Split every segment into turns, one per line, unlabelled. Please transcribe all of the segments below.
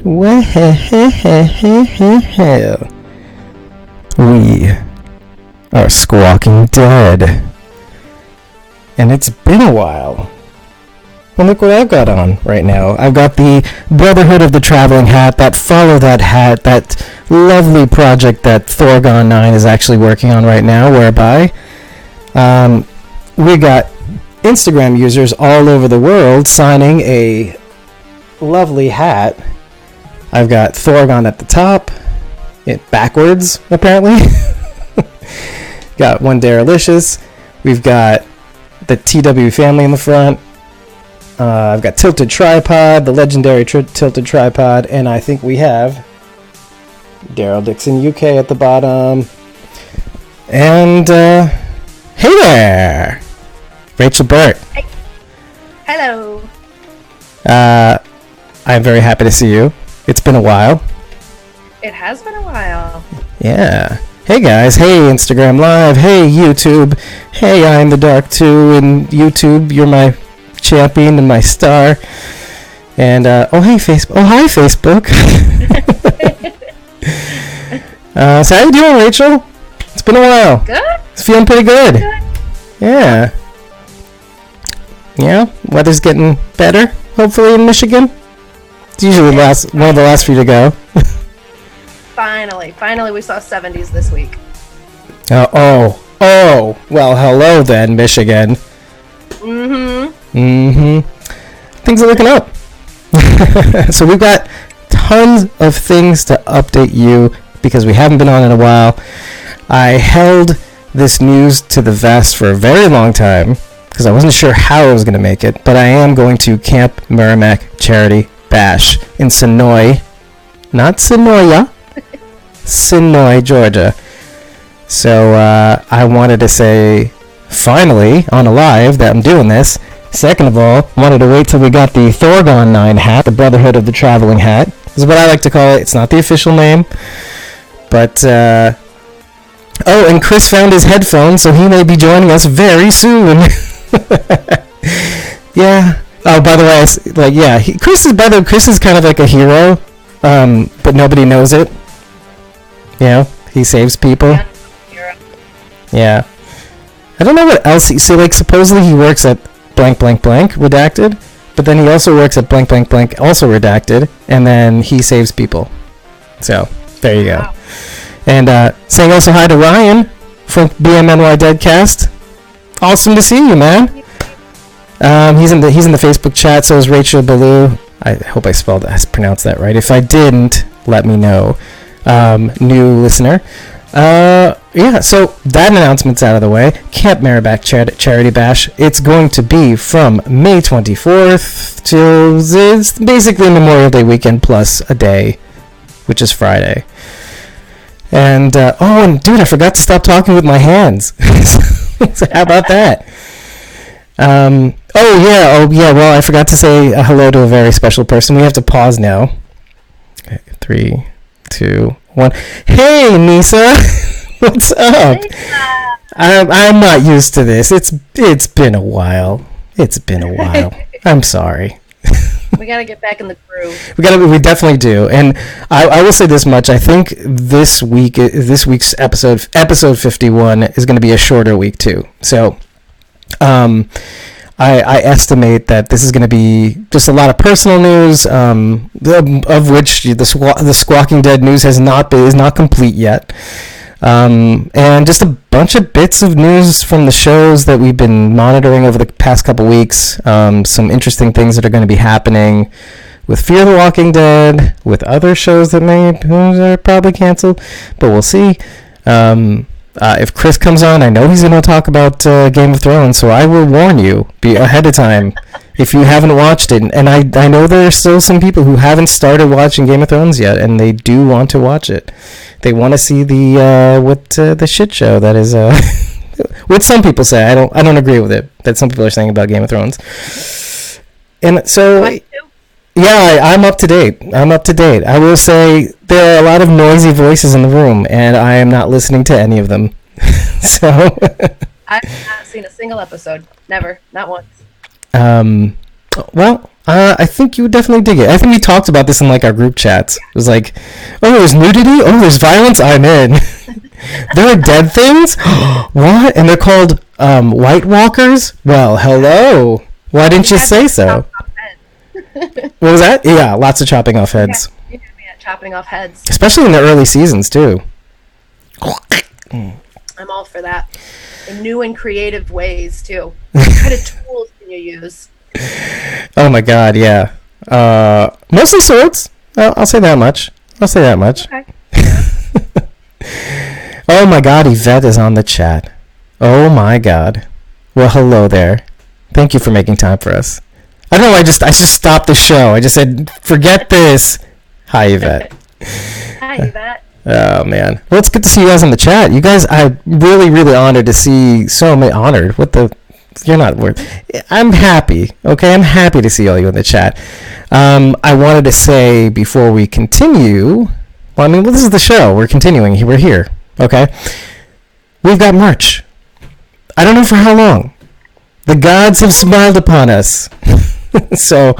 Well, we are squawking dead. And it's been a while. And look what I've got on right now. I've got the Brotherhood of the Traveling Hat, that Follow That Hat, that lovely project that Thorgon9 is actually working on right now, whereby we got Instagram users all over the world signing a lovely hat. I've got Thorgon at the top, it backwards apparently. Got one Darelicious. We've got the TW family in the front. I've got Tilted Tripod, the legendary Tilted Tripod, and I think we have Daryl Dixon UK at the bottom. And hey there, Rachel Burt.
Hey. Hello.
I'm very happy to see you. It's been a while.
It has been a while.
Yeah. Hey guys, hey Instagram Live, hey YouTube, hey I'm the Dark 2, and YouTube, you're my champion and my star. And oh hey Facebook, oh hi Facebook. So how you doing, Rachel? It's been a while.
Good.
It's feeling pretty good. Yeah. Yeah, weather's getting better, hopefully in Michigan. It's usually one of the last few to go.
Finally we saw 70s this week.
Oh, well, hello then, Michigan. Things are looking up. So we've got tons of things to update you because we haven't been on in a while. I held this news to the vest for a very long time because I wasn't sure how I was going to make it, but I am going to Camp Marimac Charity Bash in Sonoy, not Sonoya, Sonoy, Georgia. So I wanted to say finally on a live that I'm doing this. Second of all, wanted to wait till we got the Thorgon9 hat, the Brotherhood of the Traveling Hat. This is what I like to call it. It's not the official name, but oh, and Chris found his headphones, so he may be joining us very soon. Yeah. Oh, by the way, Chris is kind of like a hero, but nobody knows it. You know, he saves people. Yeah. I don't know what else so like supposedly he works at blank blank blank redacted, but then he also works at blank blank blank also redacted, and then he saves people. So there you go. And saying also hi to Ryan from BMNY Deadcast. Awesome to see you, man. He's in the Facebook chat. So is Rachel Ballou. I hope I pronounced that right. If I didn't, let me know. New listener. Yeah, so that announcement's out of the way. Camp Marimac Charity Bash. It's going to be from May 24th till it's basically Memorial Day weekend plus a day, which is Friday. And and dude, I forgot to stop talking with my hands. So how about that? Oh yeah. Well, I forgot to say hello to a very special person. We have to pause now. Okay, 3, 2, 1. Hey, Nisa. What's up? I'm not used to this. It's been a while. I'm sorry.
We gotta get back in the groove.
We definitely do. And I will say this much. I think this week's episode 51 is going to be a shorter week too. So I estimate that this is going to be just a lot of personal news, of which the Squawking Dead news is not complete yet. And just a bunch of bits of news from the shows that we've been monitoring over the past couple weeks. Some interesting things that are going to be happening with Fear the Walking Dead, with other shows that are probably canceled, but we'll see. If Chris comes on, I know he's going to talk about Game of Thrones, so I will warn you ahead of time if you haven't watched it. And I know there are still some people who haven't started watching Game of Thrones yet, and they do want to watch it. They want to see the shit show that is what some people say. I don't agree with it, that some people are saying about Game of Thrones. And so yeah, I'm up to date. I will say there are a lot of noisy voices in the room, and I am not listening to any of them. So
I've not seen a single episode. Never. Not once.
Well, I think you would definitely dig it. I think we talked about this in like our group chats. It was like, oh, there's nudity? Oh, there's violence? I'm in. There are dead things? What? And they're called White Walkers? Well, hello. Why didn't you say so? What was that? Yeah, lots of chopping off heads.
Yeah, chopping off heads.
Especially in the early seasons, too.
I'm all for that. In new and creative ways, too. What kind of tools can you use?
Oh my god, yeah. Mostly swords. I'll say that much. Okay. Oh my god, Yvette is on the chat. Oh my god. Well, hello there. Thank you for making time for us. I don't know, I just stopped the show. I just said, forget this. Hi, Yvette.
Hi, Yvette.
Oh, man. Well, it's good to see you guys in the chat. You guys, I'm really, really honored to see so many. Honored? What the? You're not worth. I'm happy. Okay, I'm happy to see all you in the chat. I wanted to say before we continue. Well, I mean, this is the show. We're continuing. We're here. Okay. We've got merch. I don't know for how long. The gods have smiled upon us. So,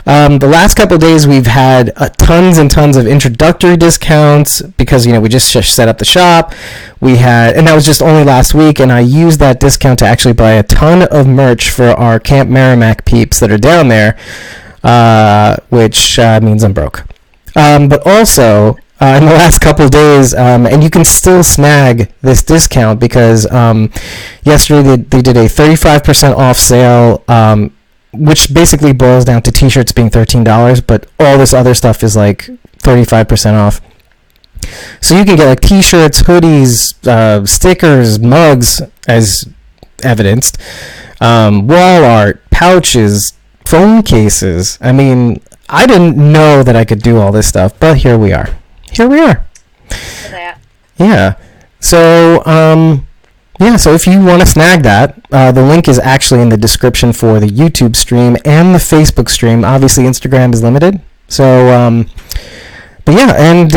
the last couple of days we've had tons and tons of introductory discounts because, we just set up the shop. We had, and that was just only last week, and I used that discount to actually buy a ton of merch for our Camp Marimac peeps that are down there, which means I'm broke. But also, in the last couple of days, and you can still snag this discount because yesterday they did a 35% off sale, which basically boils down to t-shirts being $13, but all this other stuff is like 35% off. So you can get like t-shirts, hoodies, stickers, mugs, as evidenced, wall art, pouches, phone cases. I mean, I didn't know that I could do all this stuff, but here we are. Yeah. So, so if you want to snag that, the link is actually in the description for the YouTube stream and the Facebook stream. Obviously, Instagram is limited. So, but yeah, and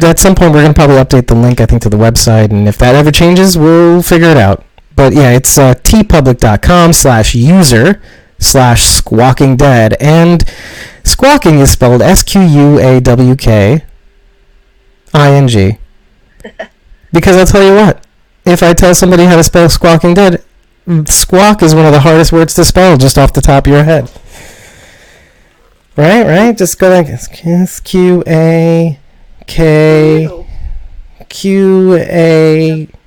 at some point we're going to probably update the link, I think, to the website. And if that ever changes, we'll figure it out. But yeah, it's tpublic.com/user/squawkingdead. And squawking is spelled SQUAWKING. Because I'll tell you what. If I tell somebody how to spell Squawking Dead, squawk is one of the hardest words to spell just off the top of your head. Right? Just go like S-Q-A-K-Q-A.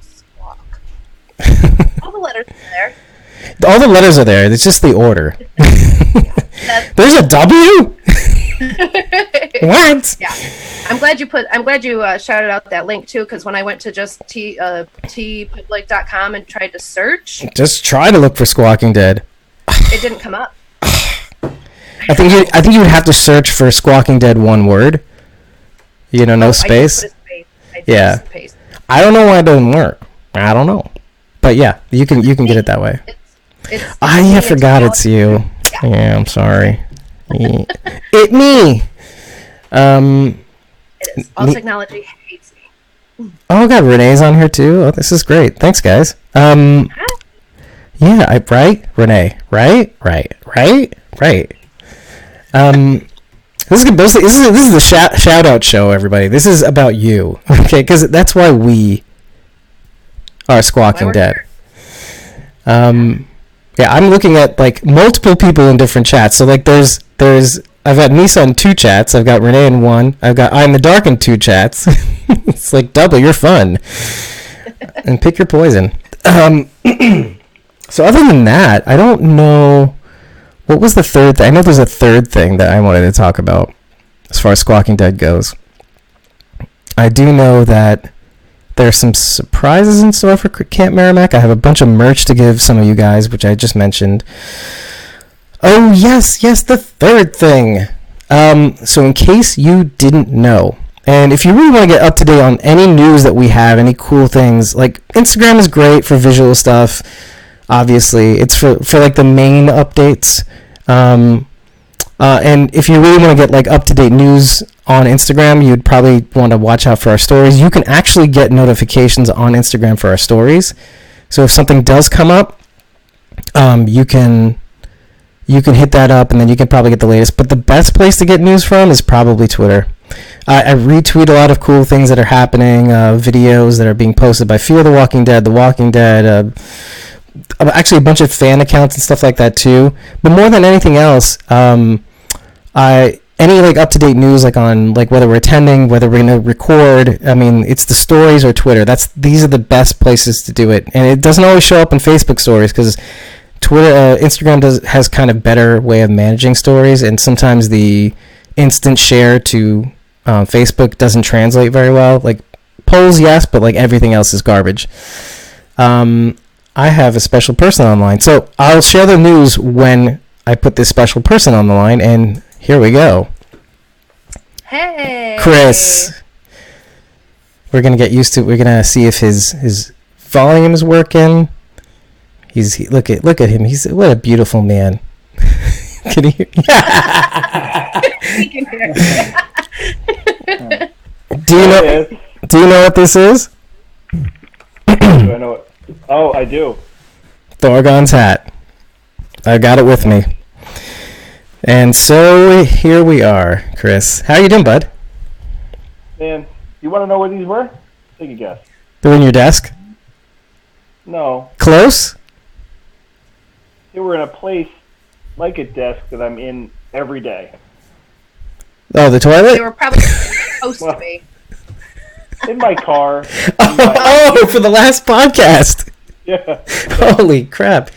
Squawk. All the letters are there.
All the letters are there. It's just the order. There's a W? What?
Yeah. I'm glad you shouted out that link too, because when I went to just tpublic.com and tried to search,
just try to look for Squawking Dead.
It didn't come up.
I think you would have to search for Squawking Dead one word. No space. Yeah. I don't know why it doesn't work. I don't know, but yeah, you can get it that way. I forgot it's you. Yeah, I'm sorry. It me.
It is. All technology hates me.
Oh, God, Renee's on here too. Oh, this is great. Thanks, guys. Yeah, right, Renee. Right. This is the shout out show, everybody. This is about you, okay? Because that's why we are Squawking Dead. Yeah, I'm looking at like multiple people in different chats. So like there's I've got Misa in 2 chats. I've got Renee in 1. I've got I'm the Dark in 2 chats. It's like double your fun. And pick your poison. So other than that, I don't know what was the third thing. I know there's a third thing that I wanted to talk about as far as Squawking Dead goes. I do know that there's some surprises in store for Camp Marimac. I have a bunch of merch to give some of you guys, which I just mentioned. Oh, yes, the third thing. So in case you didn't know, and if you really want to get up to date on any news that we have, any cool things, like Instagram is great for visual stuff. Obviously, it's for like the main updates. And if you really want to get like up-to-date news on Instagram, you'd probably want to watch out for our stories. You can actually get notifications on Instagram for our stories. So if something does come up, you can you can hit that up, and then you can probably get the latest. But the best place to get news from is probably Twitter. I retweet a lot of cool things that are happening, videos that are being posted by Fear the Walking Dead, actually a bunch of fan accounts and stuff like that too. But more than anything else, any like up-to-date news, like on like whether we're attending, whether we're going to record. I mean, it's the stories or Twitter. These are the best places to do it, and it doesn't always show up in Facebook stories because Twitter, Instagram has kind of better way of managing stories, and sometimes the instant share to Facebook doesn't translate very well. Like polls, yes, but like everything else is garbage. I have a special person online, so I'll share the news when I put this special person on the line, and here we go.
Hey,
Chris. We're gonna get used to it. We're gonna see if his volume is working. Look at him. What a beautiful man. Can you hear?
He can hear.
Do you know what this is?
Do I know it? Oh, I do.
Thorgon's hat. I got it with me. And so here we are, Chris. How you doing, bud?
Man, you want to know where these were? Take a guess.
They're in your desk?
No.
Close?
They were in a place like a desk that I'm in every day.
Oh, the toilet?
They were probably supposed to be.
In my car.
Oh, for the last podcast.
Yeah.
Holy crap.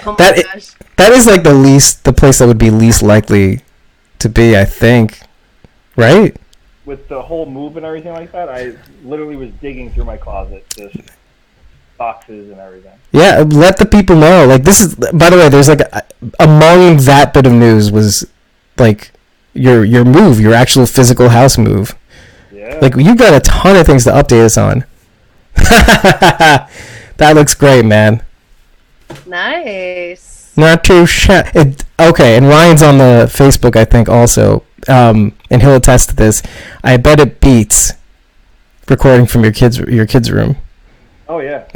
Oh my gosh.
That is like the place that would be least likely to be, I think. Right?
With the whole move and everything like that, I literally was digging through my closet, just boxes and everything.
Yeah, let the people know. Like, this is, by the way, there's like among that bit of news was like your move, your actual physical house move.
Yeah.
Like, you got a ton of things to update us on. That looks great, man.
Nice.
Not too shabby. Okay, and Ryan's on the Facebook, I think, also, and he'll attest to this. I bet it beats recording from your kid's room.
Oh, yeah.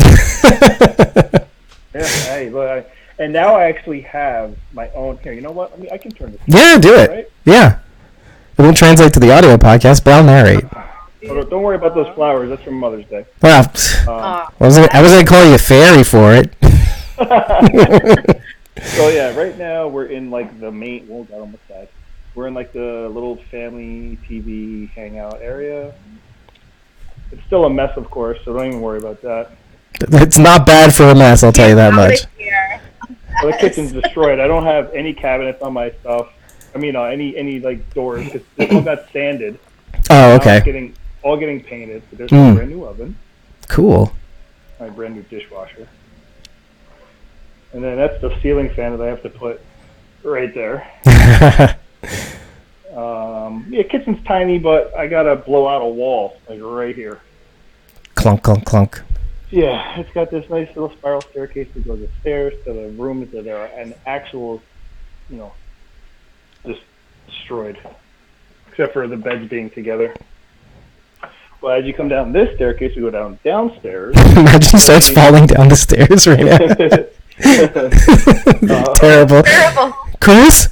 Yeah, hey, look, and now I actually have my own. Here, you know what? I can turn this.
Yeah, do it.
Right?
Yeah. It won't translate to the audio podcast, but I'll narrate.
Don't worry about those flowers. That's from Mother's Day.
Well, I wasn't going to call you a fairy for it.
So yeah, right now we're in like the main. Well, God, almost died. We're in like the little family TV hangout area. It's still a mess, of course, so don't even worry about that.
It's not bad for a mess, I'll tell you that much.
Well, the kitchen's destroyed. I don't have any cabinets on my stuff. I mean, any like doors. This one got sanded.
Oh, okay.
All getting painted. But there's a brand new oven.
Cool.
My brand new dishwasher. And then that's the ceiling fan that I have to put right there. Yeah, kitchen's tiny, but I gotta blow out a wall like right here.
Clunk, clunk, clunk.
Yeah, it's got this nice little spiral staircase that goes upstairs to the rooms that are an actual, just destroyed, except for the beds being together. Well, as you come down this staircase, you go downstairs. Imagine
he starts falling down the stairs right now. Terrible. Chris!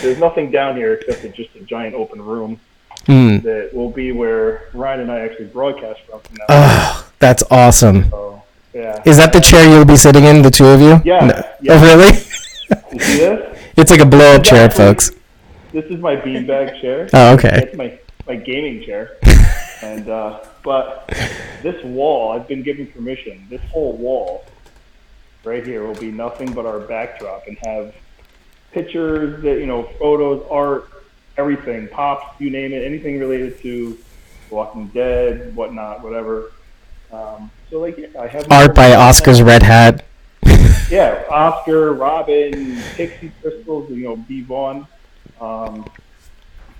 There's nothing down here except just a giant open room that will be where Ryan and I actually broadcast from now.
Oh, that's awesome.
So, yeah.
Is that the chair you'll be sitting in, the two of you?
Yeah.
No.
Yeah.
Oh, really?
You see this?
It's like a blow-up chair, folks.
This is my beanbag chair.
Oh, okay.
It's my gaming chair. And but this wall, I've been given permission. This whole wall right here will be nothing but our backdrop and have pictures, photos, art, everything, pops, you name it, anything related to Walking Dead, whatnot, whatever. So I have
art by Oscar's Red Hat.
Yeah, Oscar, Robin, Pixie Crystals, B. Vaughn,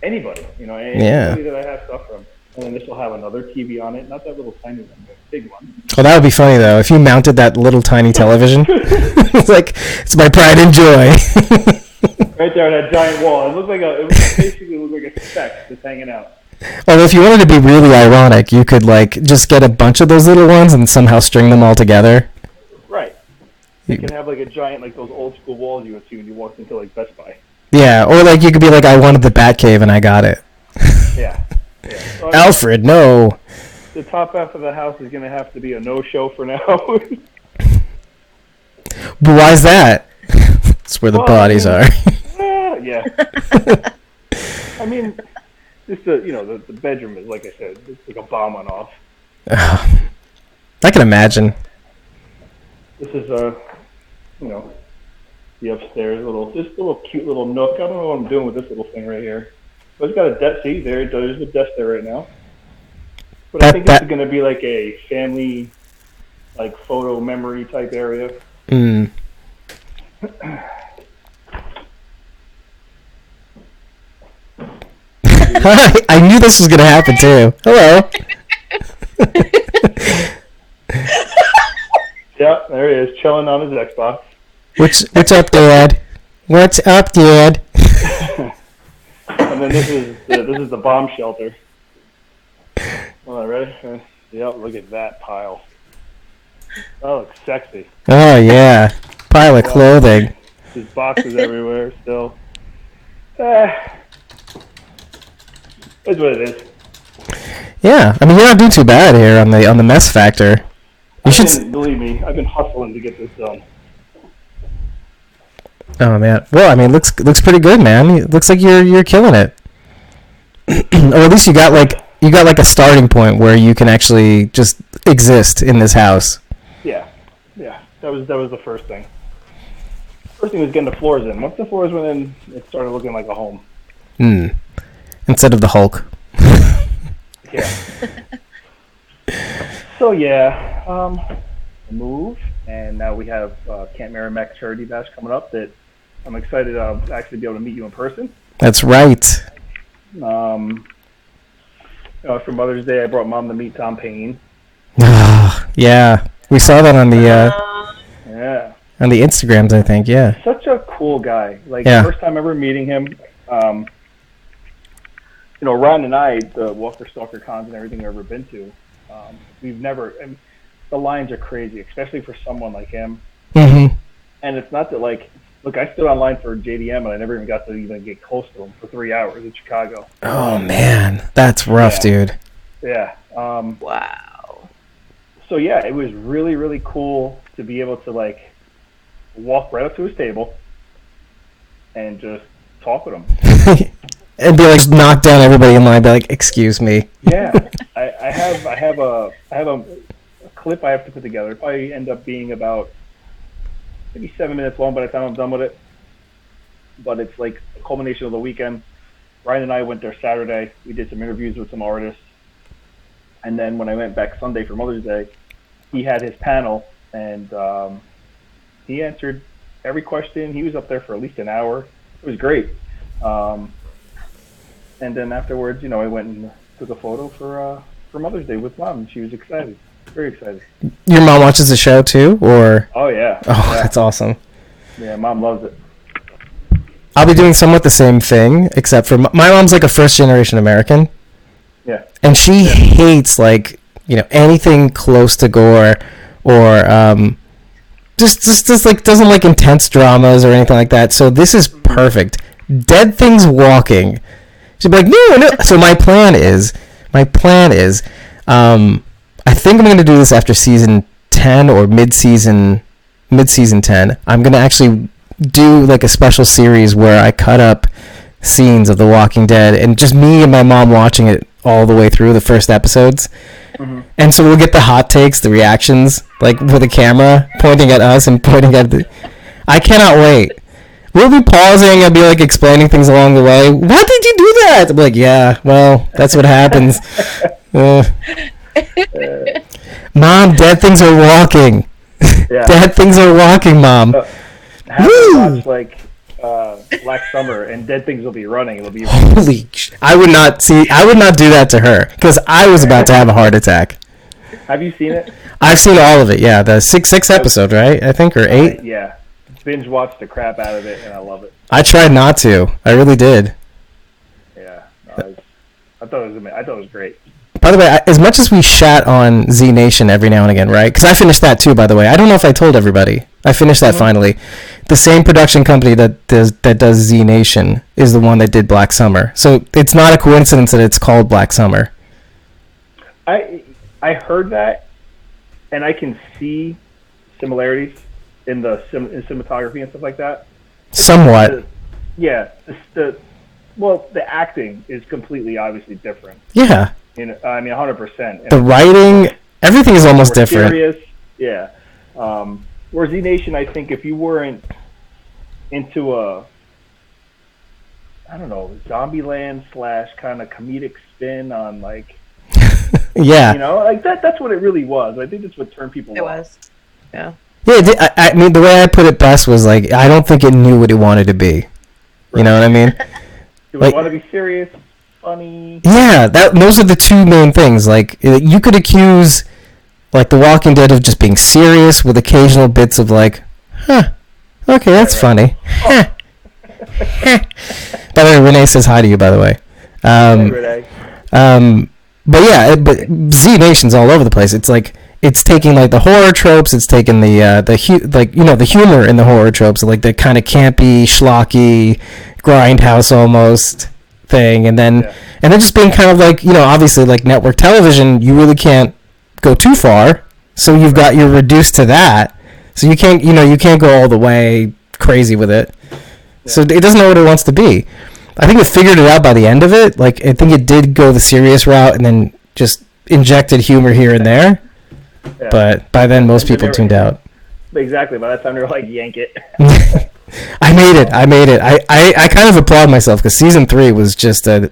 anybody, anybody that I have stuff from. And then this will have another TV on it, not that little tiny one, but a big one.
Oh, that would be funny though if you mounted that little tiny television. It's my pride and joy.
Right there on that giant wall. It basically looked like a speck just hanging out.
Well, if you wanted to be really ironic, you could just get a bunch of those little ones and somehow string them all together.
Right. You can have like a giant, like those old school walls you would see when you walked into like Best Buy.
Yeah, or like you could be like, I wanted the Batcave and I got it.
Yeah. So,
Alfred, no.
The top half of the house is gonna have to be a no-show for now.
But why is that? It's where the bodies are.
Yeah. I mean, just the bedroom is, like I said, it's like a bomb went off.
I can imagine.
This is the upstairs little cute little nook. I don't know what I'm doing with this little thing right here. But it's got a desk. See, there's a desk there right now. But I think this is going to be like a family, like photo memory type area.
Mm. I knew this was going to happen too. Hello.
Yeah, there he is, chilling on his Xbox.
What's up, Dad? What's up, Dad?
And then this is the bomb shelter. All right, ready? Yep, look at that pile. That looks sexy.
Oh yeah, pile of clothing.
There's boxes everywhere still. It's what it is.
Yeah, I mean you're not doing too bad here on the mess factor.
Believe me, I've been hustling to get this done.
Oh man, well I mean looks pretty good, man. It looks like you're killing it. Or at least you got like a starting point where you can actually just exist in this house.
Yeah. That was the first thing. First thing was getting the floors in. Once the floors went in, it started looking like a home.
Instead of the Hulk.
Yeah. So yeah, move, and now we have Camp Marimac charity bash coming up that I'm excited to actually be able to meet you in person.
That's right.
For Mother's Day, I brought Mom to meet Tom Payne.
Yeah, we saw that on the on the Instagrams, I think. Yeah.
Such a cool guy. Like the first time ever meeting him. Ryan and I, the Walker Stalker cons and everything I've ever been to, we've never. The lines are crazy, especially for someone like him.
Mm-hmm.
And it's not that look, I stood online for JDM and I never even got to even get close to him for 3 hours in Chicago.
Oh man, that's rough, dude.
Yeah.
Wow.
So yeah, it was really, really cool to be able to walk right up to his table and just talk with him.
And be like, knock down everybody in line. Be like, excuse me.
Yeah, I have a clip I have to put together. It'll probably end up being about maybe 7 minutes long by the time I'm done with it. But it's like a culmination of the weekend. Ryan and I went there Saturday. We did some interviews with some artists. And then when I went back Sunday for Mother's Day, he had his panel, and he answered every question. He was up there for at least an hour. It was great. And then afterwards, I went and took a photo for Mother's Day with Mom, and she was excited. Very excited.
Your mom watches the show too, or?
Oh yeah.
Oh, yeah. That's awesome.
Yeah, Mom loves it.
I'll be doing somewhat the same thing, except for my mom's like a first-generation American.
Yeah.
And she hates anything close to gore, or just like doesn't like intense dramas or anything like that. So this is perfect. Dead things walking. She'd be like, no. So my plan is, I think I'm going to do this after season 10 or mid-season 10. I'm going to actually do like a special series where I cut up scenes of The Walking Dead and just me and my mom watching it all the way through the first episodes. Mm-hmm. And so we'll get the hot takes, the reactions, like with the camera pointing at us and pointing at I cannot wait. We'll be pausing and be like explaining things along the way. Why did you do that? I'm like, yeah, well, that's what happens. Mom, dead things are walking. Yeah. Dead things are walking, Mom.
Have to watch Black Summer and dead things will be running. It'll be
holy. I would not do that to her because I was about to have a heart attack.
Have you seen it?
I've seen all of it. Yeah, the six episode, right? I think, or 8.
Yeah. Binge watched the crap out of it, and I love it.
I tried not to. I really did.
Yeah, I thought it was great.
By the way, as much as we shat on Z Nation every now and again, right? Because I finished that too, by the way. I don't know if I told everybody. I finished that finally. The same production company that does Z Nation is the one that did Black Summer. So it's not a coincidence that it's called Black Summer.
I heard that, and I can see similarities in the in cinematography and stuff like that.
Somewhat.
The acting is completely obviously different.
Yeah.
I mean, 100%.
The writing, everything is almost different.
Serious, yeah. Whereas Z Nation, I think if you weren't into Zombieland / kind of comedic spin on like,
yeah,
like that's what it really was. I think that's what turned people off.
It was, yeah.
Yeah, I mean, the way I put it best was like, I don't think it knew what it wanted to be. You know what I mean?
Do we want to be serious, funny?
Yeah, those are the two main things. Like, you could accuse, like, The Walking Dead of just being serious with occasional bits of like, huh, okay, that's funny. Huh. By the way, Renee says hi to you, by the way.
Hey, Renee.
But yeah, but Z Nation's all over the place. It's like, it's taking like the horror tropes. It's taking the humor in the horror tropes, like the kind of campy, schlocky, grindhouse almost thing, and then just being kind of like, obviously like network television, you really can't go too far, so you're reduced to that. So you can't go all the way crazy with it. Yeah. So it doesn't know what it wants to be. I think it figured it out by the end of it. Like, I think it did go the serious route and then just injected humor here and there. Yeah. But by then, most people tuned out.
Exactly. By that time, they were like, yank it.
I made it. I kind of applaud myself because season 3 was just a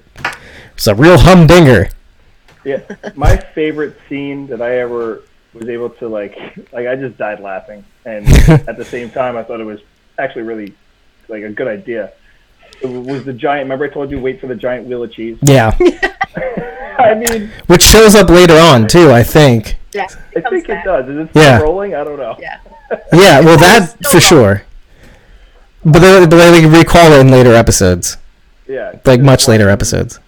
real humdinger.
Yeah. My favorite scene that I ever was able to, like I just died laughing. And at the same time, I thought it was actually really, like, a good idea. It was the giant, remember I told you, wait for the giant wheel of cheese?
Yeah.
I mean... Which
shows up later on, too, I think.
Yeah,
I think it does. Is it still rolling? I don't know.
Yeah.
Yeah, well, that for sure. But they recall it in later episodes.
Yeah.
Like, much later episodes.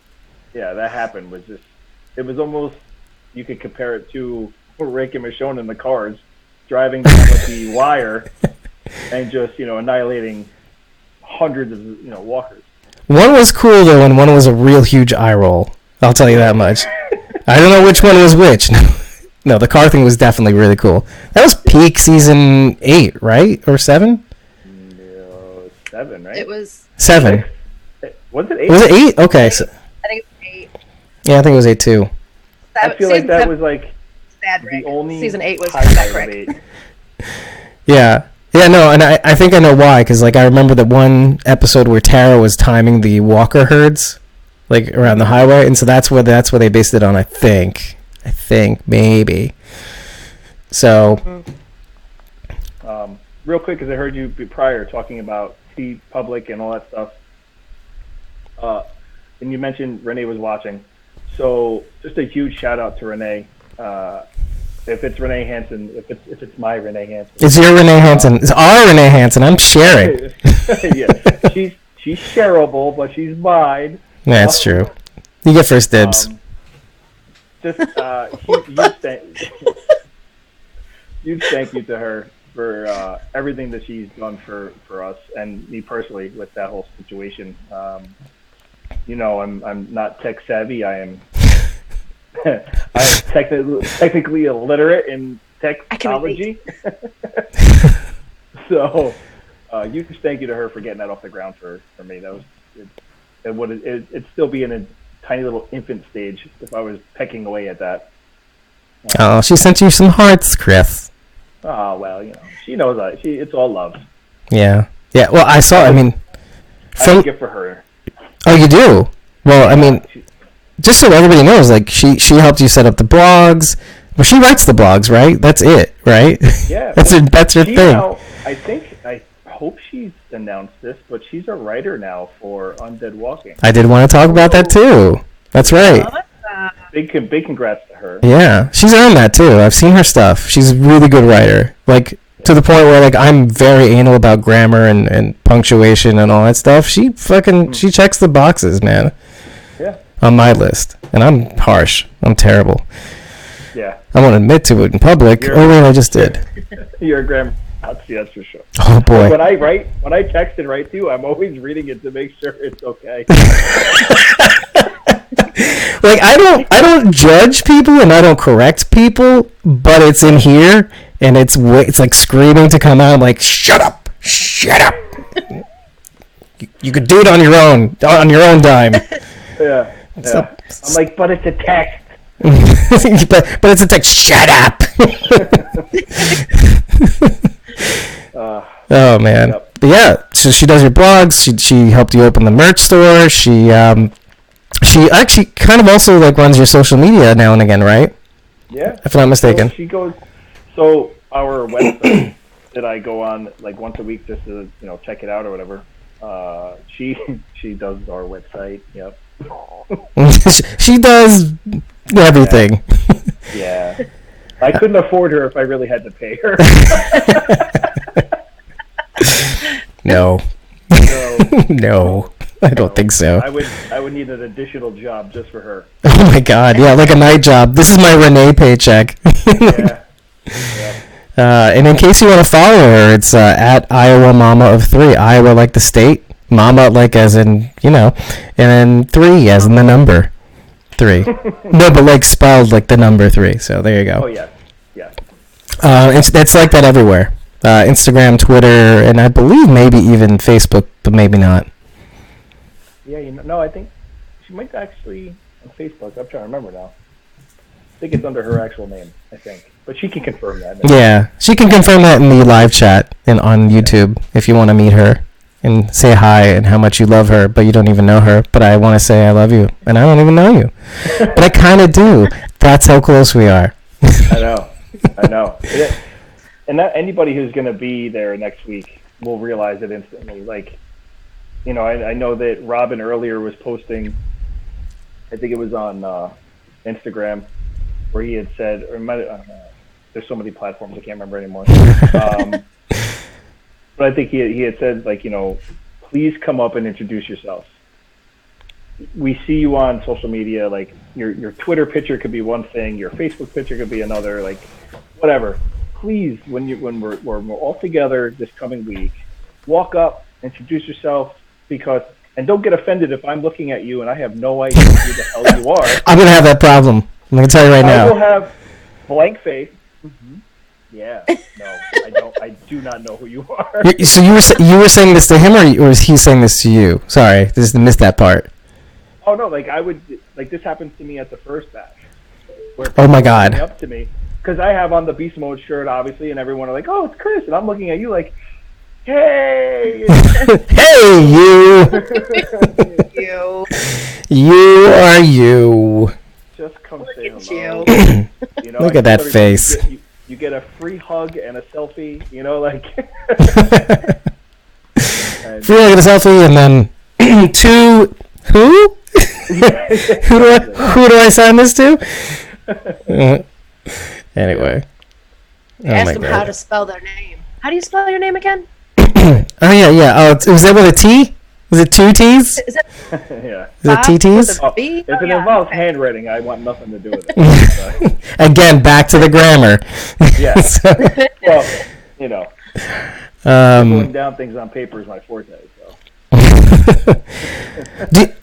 Yeah, that happened. It was almost, you could compare it to Rick and Michonne in the cars, driving down with the wire and just, annihilating hundreds of, walkers.
One was cool, though, and one was a real huge eye roll. I'll tell you that much. I don't know which one was which. No, the car thing was definitely really cool. That was peak season 8, right? Or 7?
No, 7, right?
It was
7.
Was it 8?
Was it 8? Okay.
So, I think it was 8.
Yeah, I think it was 8 too.
I feel like that was like
the only season 8 was
correct.
Yeah. Yeah, no, and I think I know why, because like I remember that one episode where Tara was timing the walker herds, like around the highway, and so that's where they based it on. I think maybe. So,
real quick, because I heard you prior talking about T Public and all that stuff, and you mentioned Renee was watching, so just a huge shout out to Renee. If it's Renee Hansen, if it's my Renee Hansen.
It's your Renee Hansen. It's our Renee Hansen. I'm sharing.
Yeah, she's shareable, but she's mine.
Yeah, that's true. You get first dibs.
Just huge thank you to her for everything that she's done for us and me personally with that whole situation. I'm not tech savvy. I am. I'm technically illiterate in technology. So, huge thank you to her for getting that off the ground for me. That was it'd still be in a tiny little infant stage if I was pecking away at that.
Oh, she sent you some hearts, Chris.
Oh well, she knows that. It's all love.
Yeah. Well, I saw. I mean,
I have a gift for her.
Oh, you do? Well, I mean. Just so everybody knows, like, she helped you set up the blogs. Well, she writes the blogs, right? That's it, right?
Yeah.
that's her thing.
Now, I hope she's announced this, but she's a writer now for Undead Walking.
I did want to talk about that, too. That's right.
Big congrats to her.
Yeah. She's earned that, too. I've seen her stuff. She's a really good writer. Like, to the point where, like, I'm very anal about grammar and punctuation and all that stuff. She checks the boxes, man.
Yeah.
On my list, and I'm harsh. I'm terrible.
Yeah.
I won't admit to it in public. I just did.
You're a grammar Gutsy, that's for sure.
Oh boy.
When I text and write to you, I'm always reading it to make sure it's okay.
Like I don't judge people and I don't correct people, but it's in here and it's like screaming to come out. I'm like, shut up. You could do it on your own dime.
Yeah. I'm like, but it's a text.
but it's a text. Shut up. Oh man.
Yep.
But yeah, so she does your blogs. She helped you open the merch store. She actually kind of also like runs your social media now and again, right?
Yeah.
If I'm not mistaken.
So our website that I go on like once a week just to check it out or whatever. She does our website. Yep.
She does everything.
Yeah. I couldn't afford her if I really had to pay her.
No. No. I don't think so.
I would need an additional job just for her.
Oh my god, yeah, like a night job. This is my Renee paycheck.
Yeah.
And in case you want to follow her, it's at Iowa Mama of 3. Iowa like the state, Mama like as in, and then 3 as in the number 3. No, but like spelled like the number 3. So there you go.
Oh yeah. Yeah.
It's like that everywhere. Instagram, Twitter, and I believe maybe even Facebook, but maybe not.
Yeah, no, I think she might actually on Facebook. I'm trying to remember now. I think it's under her actual name, I think. But she can confirm that.
Yeah, she can confirm that in the live chat and on YouTube if you want to meet her and say hi and how much you love her, but you don't even know her. But I want to say I love you, and I don't even know you. But I kind of do. That's how close we are.
I know. Yeah. And anybody who's going to be there next week will realize it instantly. Like, I know that Robin earlier was posting, I think it was on Instagram, where he had said, or there's so many platforms I can't remember anymore. But I think he had said, like, please come up and introduce yourself. We see you on social media, like your Twitter picture could be one thing, your Facebook picture could be another, like whatever. Please, when we're all together this coming week, walk up, introduce yourself, and don't get offended if I'm looking at you and I have no idea who the hell you are.
I'm gonna have that problem. I'm gonna tell you right now.
I will have blank face. Mm-hmm. Yeah, no, I don't. I do not know who you are.
So you were saying this to him, or was he saying this to you? Sorry, just missed that part.
Oh no, this happens to me at the first batch. Where
Oh my god.
Up to me because I have on the Beast Mode shirt, obviously, and everyone are like, "Oh, it's Chris," and I'm looking at you like, "Hey,
hey, you, you are you."
Just come
Look
say
at
hello.
Look at that face.
You get a free hug and a selfie. Like.
Free hug and a selfie, and then to who? Who do I sign this to? Anyway.
Ask them how to spell their name. How do you spell your name again?
Oh yeah. Oh, was that with a T? Was it 2 T's?
Is it
yeah.
Is it TT's?
If it involves handwriting, I want nothing to do with it.
Again, back to the grammar.
Yeah. Well, pulling down things on paper is my forte. So.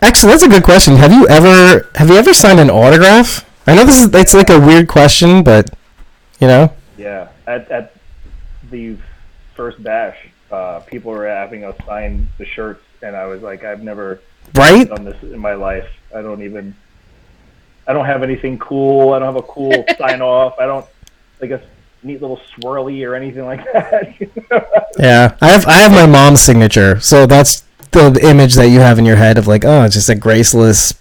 Actually, that's a good question. Have you ever signed an autograph? I know it's like a weird question, but
Yeah, at the first bash, people were having us sign the shirts, and I was like, I've never done this in my life. I don't have anything cool. I don't have a cool sign off. I don't like a neat little swirly or anything like that.
Yeah, I have my mom's signature, so that's the image that you have in your head of like, oh, it's just a graceless,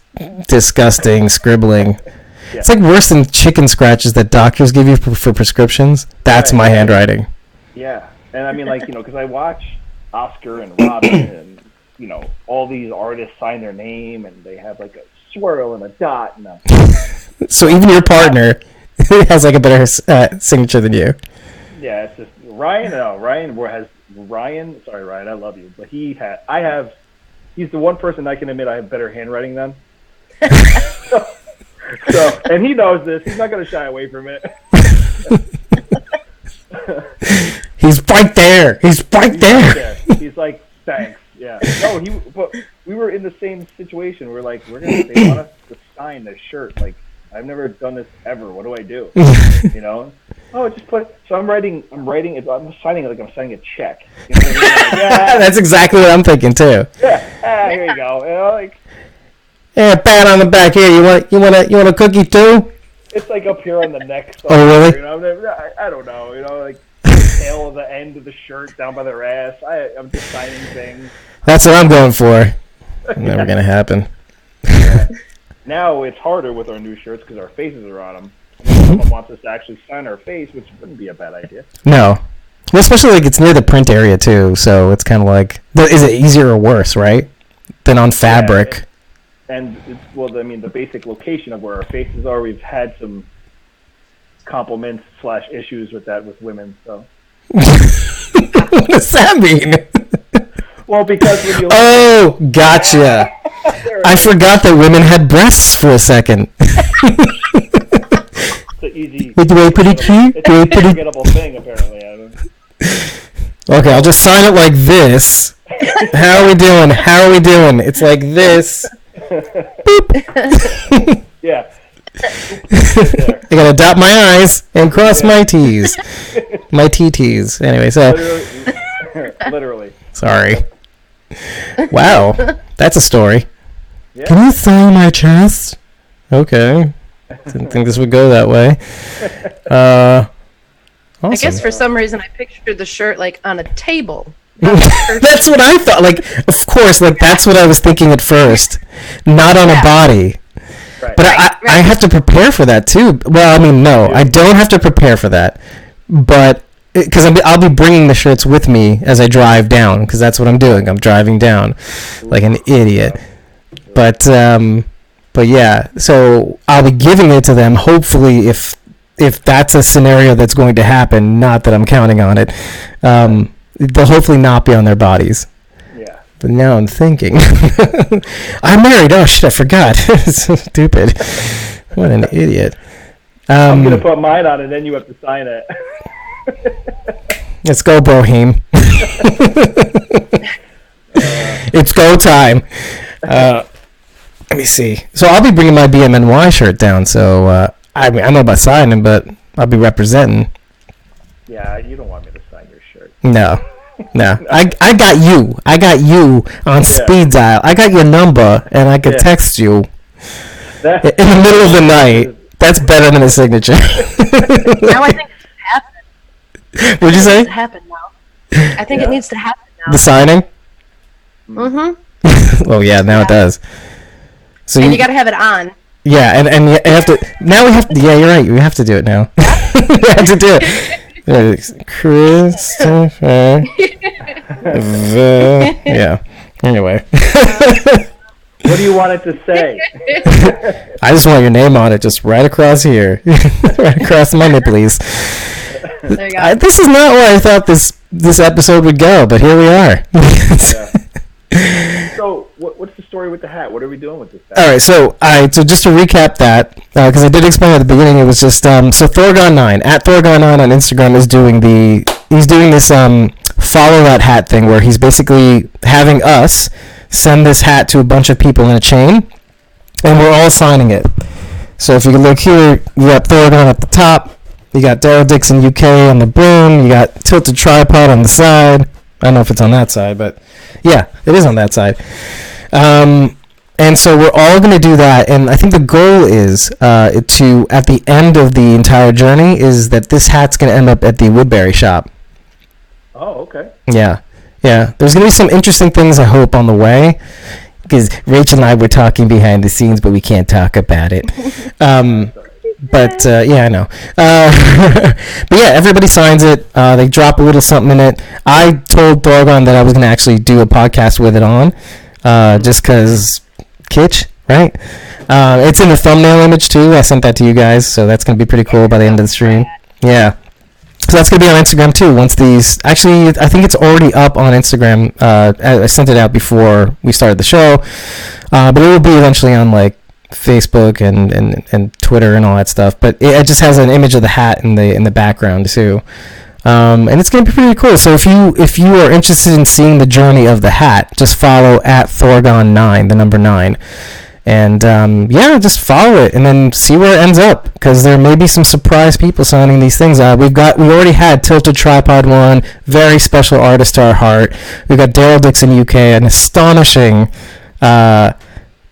disgusting scribbling. Yeah. It's like worse than chicken scratches that doctors give you for prescriptions. That's my handwriting.
Yeah, and I mean, like, because I watch Oscar and Robin and all these artists sign their name and they have like a swirl and a dot and a.
So even your partner has like a better signature than you.
Yeah, it's just Ryan. No, Ryan. Sorry, Ryan. I love you, but he's the one person I can admit I have better handwriting than. So, and he knows this. He's not going to shy away from it.
He's right there. He's right there.
He's like, thanks. Yeah. No, but we were in the same situation. We're like, they want us to sign this shirt. Like, I've never done this ever. What do I do? You know? Oh, just put. So I'm signing it like I'm signing a check. You know what I mean? Like, yeah.
That's exactly what I'm thinking too.
Yeah. Here you go. You know, like.
Yeah, pat on the back here. You want a cookie too?
It's like up here on the neck.
Oh, really?
You know, I don't know. You know, like the tail of the end of the shirt down by their ass. I'm just signing things.
That's what I'm going for. Never gonna happen.
Now it's harder with our new shirts because our faces are on them. Someone wants us to actually sign our face, which wouldn't be a bad idea.
No. Well, especially like it's near the print area too, so it's kind of like, is it easier or worse, right? Than on fabric.
Yeah, and the basic location of where our faces are, we've had some compliments / issues with that with women. So.
What does that mean?
Well, because when you
gotcha. I forgot that women had breasts for a second.
It's an easy.
It's a
forgettable thing, apparently.
Okay, I'll just sign it like this. How are we doing? It's like this. Boop.
Yeah.
I gotta dot my I's and cross my T's. My TTs. Anyway, so.
Literally.
Sorry. Wow, that's a story.
Yeah.
Can you sign my chest? Okay. Didn't think this would go that way. Awesome.
I guess for some reason I pictured the shirt like on a table.
That's what I thought. Like, of course, like that's what I was thinking at first. Not on a body.
Right.
But I have to prepare for that too. Well, I mean, no, I don't have to prepare for that. But because I'll be bringing the shirts with me as I drive down, because that's what I'm doing. I'm driving down like an idiot. But yeah, so I'll be giving it to them. Hopefully, if that's a scenario that's going to happen, not that I'm counting on it, they'll hopefully not be on their bodies.
Yeah.
But now I'm thinking, I'm married. Oh shit, I forgot. So stupid. What an idiot.
I'm gonna put mine on, and then you have to sign it.
Let's go, Brohim. It's go time. Let me see. So I'll be bringing my BMNY shirt down. So I don't know about signing, but I'll be representing.
Yeah, you don't want me to sign your shirt.
No. I got you on speed dial. I got your number, and I could text you in the middle of the night. That's better than a signature.
Now I think it should happen.
What'd you say?
It happen now. I think it needs to happen now.
The signing?
Mm-hmm.
Oh yeah, now it does. So
and you gotta have it on.
Yeah, and you have to. Now we have to. Yeah, you're right. We have to do it now. We have to do it. Christopher. Yeah. Anyway.
What do you want it to say?
I just want your name on it, just right across here, right across my nipples.
There you go.
This is not where I thought this episode would go, but here we are.
So, what's the story with the hat? What are we doing with this hat?
All right, so just to recap that, because I did explain at the beginning, it was just so Thorgon9 at Thorgon9 on Instagram is doing this follow that hat thing where he's basically having us send this hat to a bunch of people in a chain, and we're all signing it. So if you look here, you got Thorgon at the top, you got Daryl Dixon UK on the brim, you got Tilted Tripod on the side. I don't know if it's on that side, but yeah, it is on that side. And so we're all going to do that, and I think the goal is to, at the end of the entire journey, is that this hat's going to end up at the Woodbury shop.
Oh, okay.
Yeah. There's going to be some interesting things, I hope, on the way, because Rachel and I were talking behind the scenes, but we can't talk about it. But yeah, I know. But yeah, everybody signs it. They drop a little something in it. I told Thorgon that I was going to actually do a podcast with it on, just because kitsch, right? It's in the thumbnail image too. I sent that to you guys, so that's going to be pretty cool by the end of the stream. Yeah. So that's going to be on Instagram too. Once these, actually, I think it's already up on Instagram. I sent it out before we started the show, but it will be eventually on like Facebook and Twitter and all that stuff. But it just has an image of the hat in the background too. And it's going to be pretty cool. So if you are interested in seeing the journey of the hat, just follow at Thorgon9, the number 9. And just follow it and then see where it ends up, because there may be some surprise people signing these things. We already had Tilted Tripod 1, very special artist to our heart. We've got Daryl Dixon UK, an astonishing,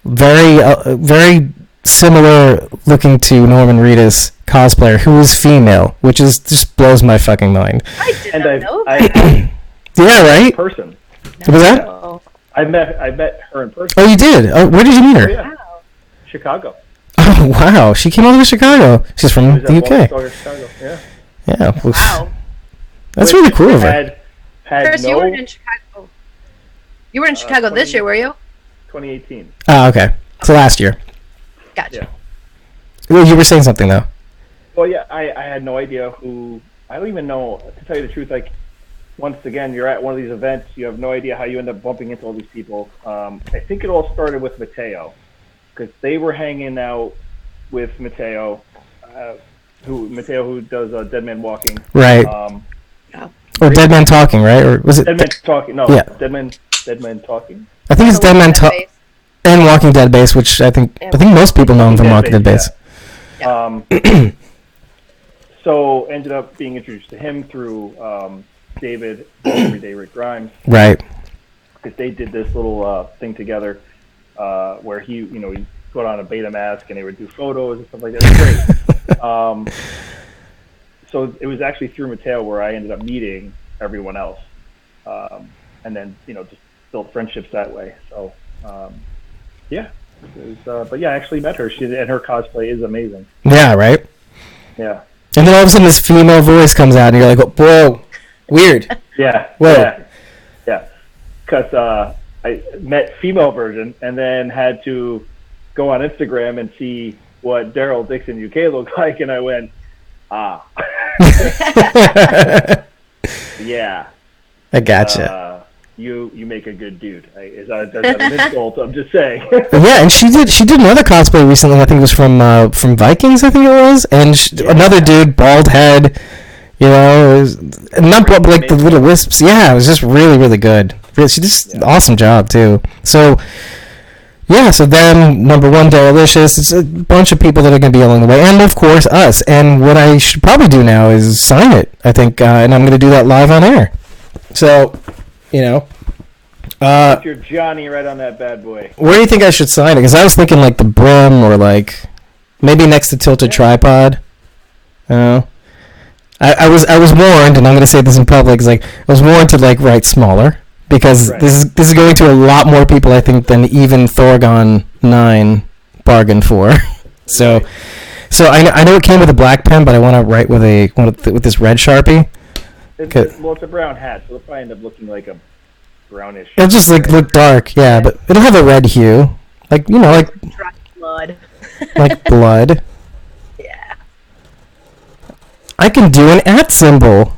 very similar looking to Norman Reedus cosplayer who is female, which is just blows my fucking mind.
I did not know that.
Yeah, right?
Person.
What was that?
Oh.
I met her in person.
Oh, you did? Oh, where did you meet her?
Oh, yeah.
Wow.
Chicago.
Oh, wow. She came over to Chicago. She's from the UK.
Chicago. Yeah.
Yeah.
Wow.
That's really cool of her.
Had
Chris, you weren't in Chicago. You were in Chicago this year, were you?
2018.
Oh, okay. So last year.
Gotcha.
Yeah.
Well, you were saying something, though.
Well, yeah, I had no idea who. I don't even know, to tell you the truth. Like, once again, you're at one of these events, you have no idea how you end up bumping into all these people. I think it all started with Mateo, because they were hanging out with Mateo, who does Dead Man Walking.
Right. Or Dead Man Talking, right? Or was it
Dead Man Talking? No.
Yeah.
Dead Man Talking.
I think it's Dead Man Talking and Walking Dead Base, which I think most people know him from Walking Dead Base.
Yeah. So ended up being introduced to him through David, Everyday Rick Grimes.
Right.
Because they did this little thing together where he put on a beta mask and they would do photos and stuff like that. It was great. So it was actually through Mateo where I ended up meeting everyone else, and then just built friendships that way. So yeah, it was, but yeah, I actually met her. And her cosplay is amazing.
Yeah. Right.
Yeah.
And then all of a sudden, this female voice comes out, and you're like, "Whoa, weird."
Yeah.
Whoa.
Yeah. Because I met female version and then had to go on Instagram and see what Daryl Dixon UK looked like, and I went, ah. Yeah.
I gotcha.
You make a good dude. Is that an insult? I'm just saying.
Yeah, and she did another cosplay recently. I think it was from Vikings. I think it was, and another dude, bald head. Not like the little wisps. Yeah, it was just really, really good. She did awesome job too. So, yeah. So then, number 1, Darylicious. It's a bunch of people that are going to be along the way, and of course us. And what I should probably do now is sign it. I think, and I'm going to do that live on air. So,
Put your Johnny right on that bad boy.
Where do you think I should sign it? Because I was thinking like the brim or like maybe next to Tilted Tripod. I was warned, and I'm going to say this in public. I was warned to write smaller because this is going to a lot more people, I think, than even Thorgon 9 bargained for. So I know it came with a black pen, but I want to write with this red Sharpie.
It's a brown hat, so it'll probably end up looking like a brownish.
It'll just look dark, yeah, but it'll have a red hue, like
Dry blood.
like blood.
Yeah.
I can do an @ symbol.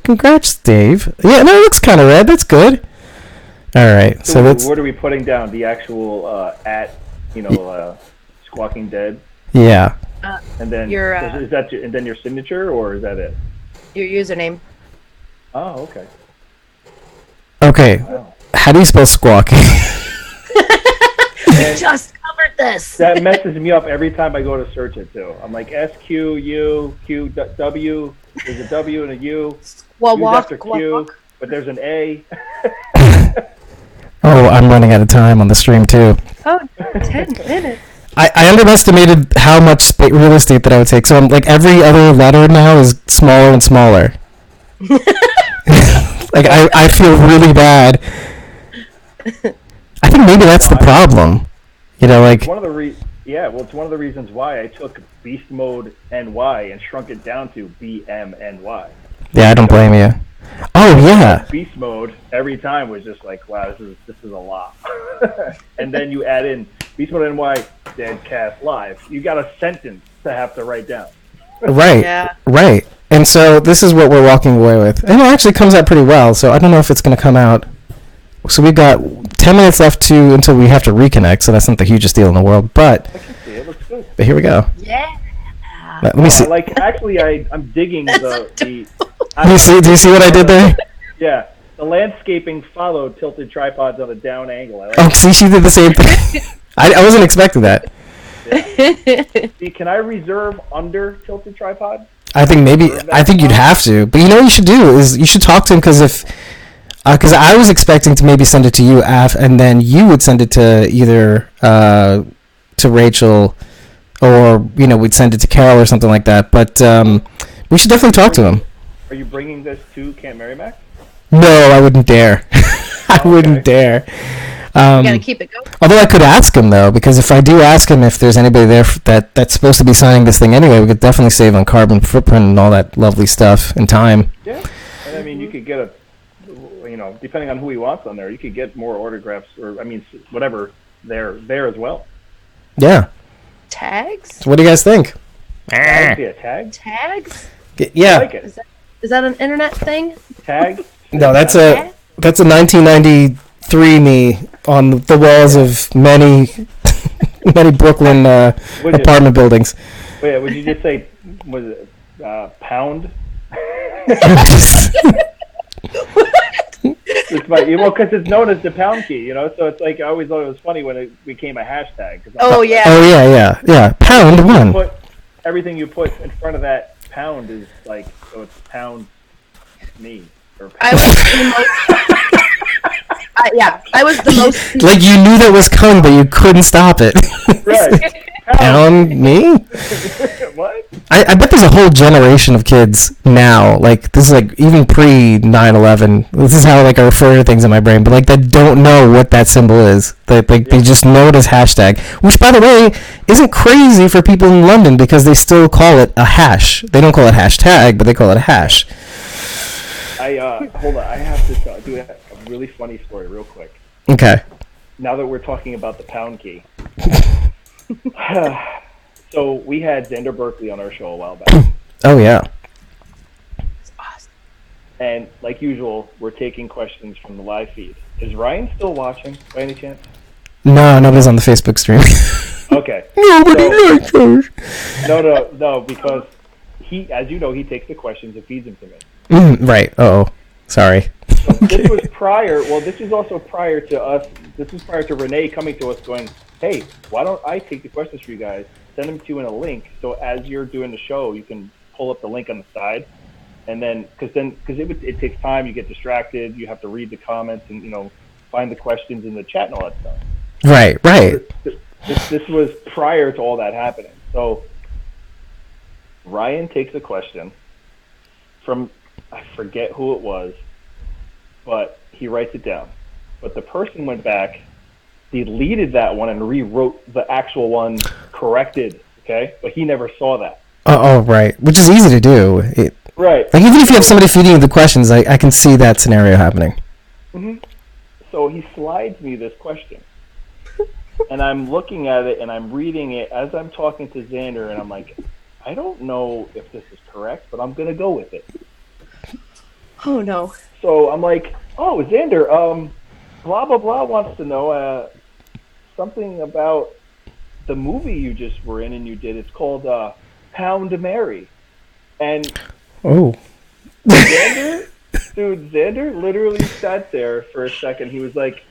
Congrats, Dave. Yeah, no, it looks kind of red. That's good. All right, so that's.
What are we putting down? The actual Squawking Dead.
Yeah.
And then is that and then your signature, or is that it?
Your username.
Oh, okay.
Okay.
Wow.
How do you spell squawking?
We just covered this.
That messes me up every time I go to search it too. I'm like SQUQW. There's a W and a U. After Q, but there's an A.
Oh, I'm running out of time on the stream too.
Oh, 10 minutes.
I underestimated how much real estate that I would take. So I'm every other letter now is smaller and smaller. I feel really bad. I think maybe that's the problem.
It's one of the it's one of the reasons why I took Beast Mode NY and shrunk it down to BMNY.
Yeah, I don't blame you. Oh yeah.
Beast Mode every time was just like, wow, this is a lot. And then you add in Beast Mode NY Dead Cast Live. You got a sentence to have to write down.
Right.
Yeah.
Right. And so this is what we're walking away with. And it actually comes out pretty well, so I don't know if it's going to come out. So we've got 10 minutes left until we have to reconnect, so that's not the hugest deal in the world. But
I can see it. Looks good.
But here we go.
Yeah.
Let me see.
I'm digging the.
Do you see what I did there?
Yeah, the landscaping followed tilted tripods on a down angle. I like
Oh, see, she did the same thing. I wasn't expecting that.
Yeah. See, can I reserve under tilted tripod?
I think you'd have to. But you know what you should do is you should talk to him because I was expecting to maybe send it to you and then you would send it to either to Rachel or we'd send it to Carol or something like that. But we should definitely talk to him.
Are you bringing this to Camp Marimac?
No, I wouldn't dare. I wouldn't dare.
You gotta keep it going.
Although I could ask him though, because if I do ask him if there's anybody there that's supposed to be signing this thing anyway, we could definitely save on carbon footprint and all that lovely stuff in time.
Yeah, and I mean you could get depending on who he wants on there, you could get more autographs or whatever there as well.
Yeah.
Tags?
So what do you guys think?
Tags?
Yeah.
I like it.
Is that an internet thing?
Tags?
No, that's a 1993 me on the walls of many Brooklyn apartment buildings.
Wait, would you just say was it pound? It's because it's known as the pound key, So it's like I always thought it was funny when it became a hashtag.
Yeah. Pound one.
Everything you put in front of that pound is like it's pound me or pound.
I was the most.
Like you knew that was coming, but you couldn't stop it.
Right.
Pound me?
What?
I bet there's a whole generation of kids now, like this is like even pre 9/11. This is how like I refer to things in my brain, but like that don't know what that symbol is. They just know it as hashtag, which by the way isn't crazy for people in London because they still call it a hash. They don't call it hashtag, but they call it a hash.
Hold on. I have to do a really funny story real quick.
Okay.
Now that we're talking about the pound key. So we had Xander Berkeley on our show a while back.
Oh yeah.
It's awesome.
And like usual, we're taking questions from the live feed. Is Ryan still watching by any chance?
No, nobody's on the Facebook stream.
Okay.
Nobody likes those.
No, because he, as you know, he takes the questions and feeds them to me.
Right. Oh, sorry.
So this was prior. Well, this was also prior to us. This was prior to Renee coming to us going, "Hey, why don't I take the questions for you guys? Send them to you in a link. So as you're doing the show, you can pull up the link on the side, and then because it takes time. You get distracted. You have to read the comments and find the questions in the chat and all that stuff.
Right.
This was prior to all that happening. So Ryan takes a question from I forget who it was, but he writes it down. But the person went back, deleted that one, and rewrote the actual one corrected. Okay, but he never saw that.
Oh, right. Which is easy to do.
Right.
Like even if you have somebody feeding you the questions, I can see that scenario happening.
Mm-hmm. So he slides me this question, and I'm looking at it and I'm reading it as I'm talking to Xander, and I'm like, I don't know if this is correct, but I'm gonna go with it.
Oh no.
So I'm like, oh, Xander, blah blah blah wants to know something about the movie you just were in and you did. It's called Pound Mary, and Xander literally sat there for a second. He was like,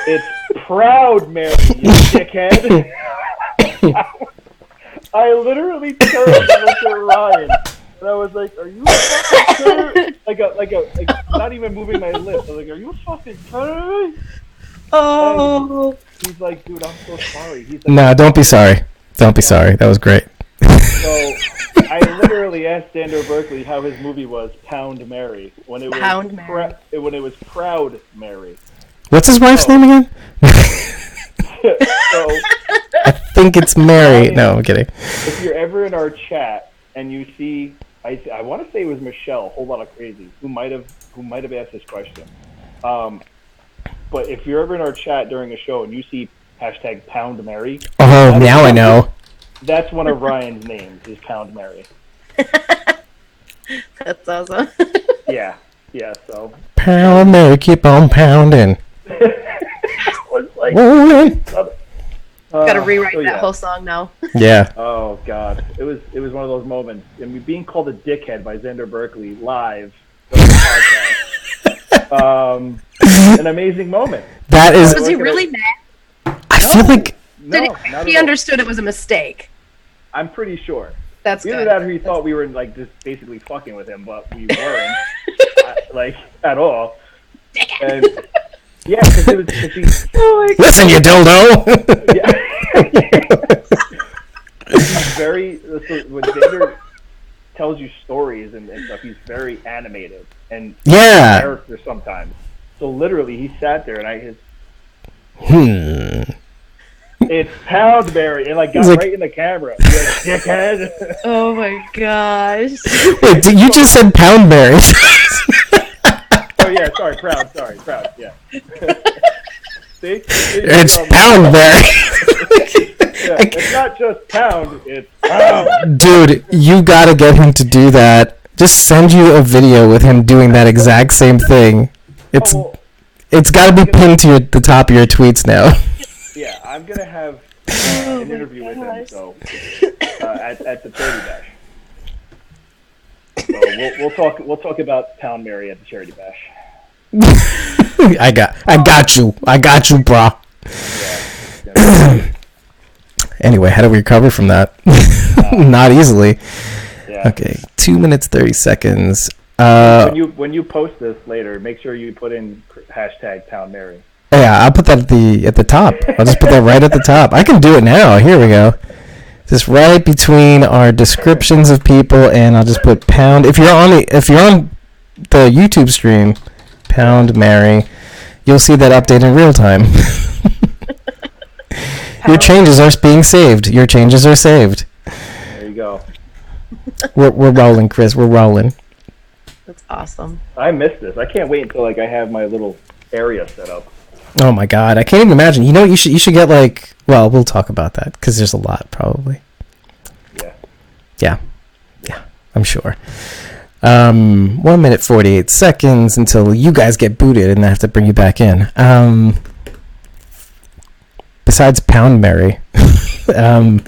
it's Proud Mary, you dickhead. I literally turned and looked at Ryan, and I was like, "Are you fucking like not even moving my lips? I was like, "Are you fucking kidding me?"
Oh.
And he's like, "Dude, I'm so sorry." He's like,
"No, don't be sorry. Don't be sorry. That was great."
So I literally asked Xander Berkeley how his movie was Pound Mary when it was when it was Proud Mary.
What's his wife's name again?
So
I think it's Mary. No, I'm kidding.
If you're ever in our chat and you see, I want to say it was Michelle, whole lot of crazy, who might have asked this question. But if you're ever in our chat during a show and you see hashtag Pound Mary,
oh, now I know.
That's one of Ryan's names is Pound Mary.
That's awesome.
Yeah. So
Pound Mary, keep on pounding.
was like,
rolling.
Got to rewrite
yeah.
that whole song now.
Yeah.
Oh God, it was one of those moments. I mean, being called a dickhead by Xander Berkeley live on the podcast. An amazing moment.
That is.
Was he really mad?
I feel like.
No,
he understood it was a mistake.
I'm pretty sure.
That's
Either
good.
that or he thought we were like just basically fucking with him, but we weren't like at all. And yeah, because it was.
Listen, you dildo.
He's very. So when Xander tells you stories and stuff, he's very animated and character sometimes. So literally, he sat there and it's PROUD Mary, and like got right in the camera. Like, dickhead.
Oh my gosh.
Wait, you just said Pound Mary.
Oh yeah, sorry, proud, yeah. See?
It's Pound Mary.
Yeah, it's not just pound, it's pound.
Dude, you gotta get him to do that. Just send you a video with him doing that exact same thing. It's gotta be pinned to the top of your tweets now.
Yeah, I'm gonna have an interview with him. So at the Charity Bash. So we'll talk about Pound Mary at the Charity Bash.
I got you, brah.
Yeah.
Anyway, how do we recover from that? Not easily.
Yeah.
Okay, 2 minutes 30 seconds.
When you post this later, make sure you put in hashtag Pound Mary.
Yeah, I'll put that at the top. I'll just put that right at the top. I can do it now. Here we go. Just right between our descriptions of people, and I'll just put pound. If you're on the YouTube stream, Pound Mary, you'll see that update in real time. Your changes are being saved. Your changes are saved.
There you go.
We're rolling, Chris. We're rolling.
That's awesome.
I missed this. I can't wait until I have my little area set up.
Oh my God, I can't even imagine. You know, you should get like. Well, we'll talk about that because there's a lot probably. Yeah, I'm sure. 1 minute 48 seconds until you guys get booted, and I have to bring you back in. Besides Pound Mary, well,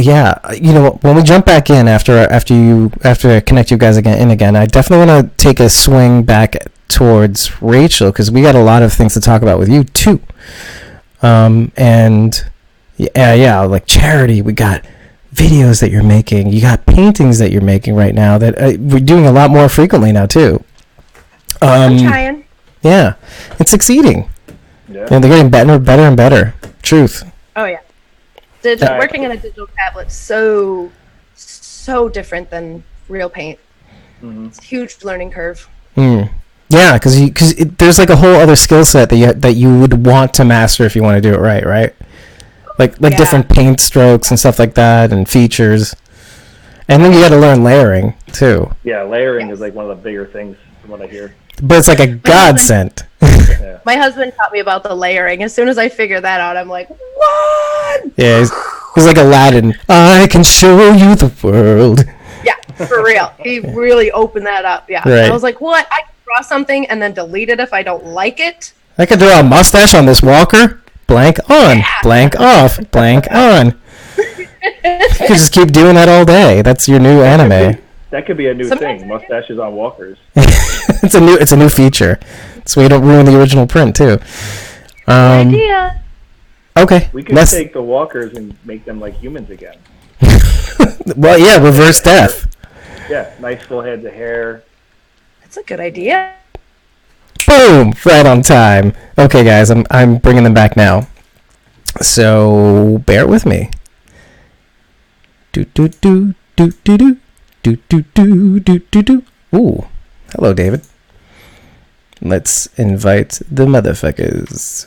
yeah, you know, when we jump back in after I connect you guys again, I definitely want to take a swing back towards Rachel because we got a lot of things to talk about with you too. And yeah, like Charity, we got videos that you're making, you got paintings that you're making right now that we're doing a lot more frequently now too.
I'm trying.
Yeah, it's succeeding.
Yeah.
And they're getting better and better. Truth.
Oh yeah. Working on a digital tablet so different than real paint.
Mm-hmm.
It's a huge learning curve.
Yeah, because there's like a whole other skill set that you would want to master if you want to do it right? Like different paint strokes and stuff like that, and features. And then you got to learn layering too.
Yeah, layering is like one of the bigger things from what I hear.
But it's like a godsend.
Yeah.
My husband taught me about the layering. As soon as I figured that out, I'm like, what?
Yeah, he's like Aladdin. I can show you the world.
Yeah, for real. He really opened that up. Yeah.
Right.
I was like, what? I can draw something and then delete it if I don't like it?
I could draw a mustache on this walker. Blank on. Blank off. Blank on. You could just keep doing that all day. That's your new anime.
That could be a new thing. Mustaches on walkers.
It's a new feature, so we don't ruin the original print too.
Idea.
Okay.
We could take the walkers and make them like humans again.
Well, yeah, reverse death.
Yeah, nice full heads of hair.
That's a good idea.
Boom! Right on time. Okay, guys, I'm bringing them back now. So bear with me. Do do do do do do do do do do do do. Ooh, hello, David. Let's invite the motherfuckers.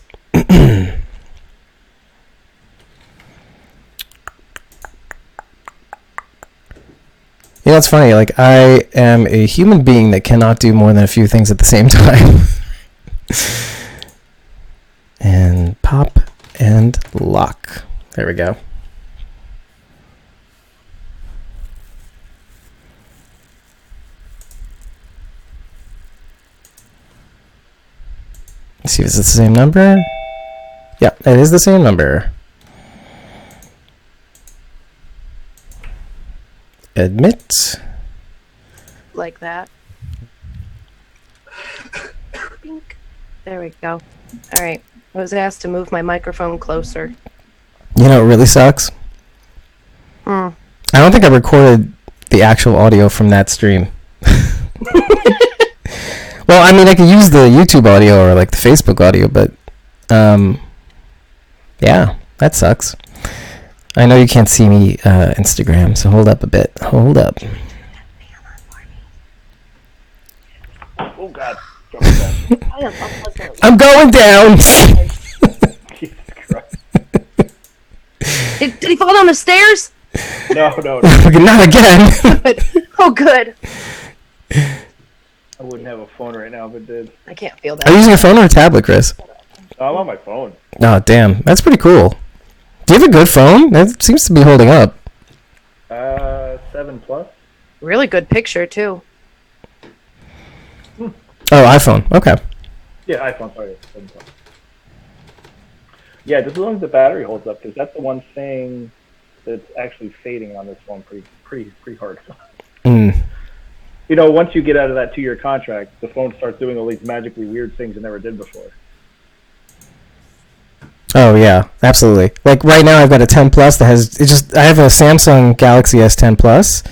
You know, it's funny, like, I am a human being that cannot do more than a few things at the same time. And pop and lock. There we go. Let's see if it's the same number. Yep. It is the same number. Admit.
Like that. Bink. There we go. All right. I was asked to move my microphone closer.
You know, it really sucks. I don't think I recorded the actual audio from that stream. Well, I mean, I could use the YouTube audio or like the Facebook audio, but yeah, that sucks. I know you can't see me Instagram, so hold up a bit. Hold up.
Oh God.
I'm going down.
Jesus Christ.
Did he fall down the stairs?
No.
Not again.
Good. Oh, good.
I wouldn't have a phone right now if it did.
I can't feel
Are you
that.
using a phone or a tablet, Chris?
I'm on my phone.
Oh, damn. That's pretty cool. Do you have a good phone? That seems to be holding up.
7 Plus.
Really good picture, too.
Oh, iPhone. Okay.
Yeah, iPhone. Sorry, 7 Plus. Yeah, just as long as the battery holds up, because that's the one thing that's actually fading on this one pretty hard. You know, once you get out of that 2-year contract, the phone starts doing all these magically weird things it never did before.
Oh yeah, absolutely. Like right now, I've got a 10 Plus that has I have a Samsung Galaxy S10 Plus,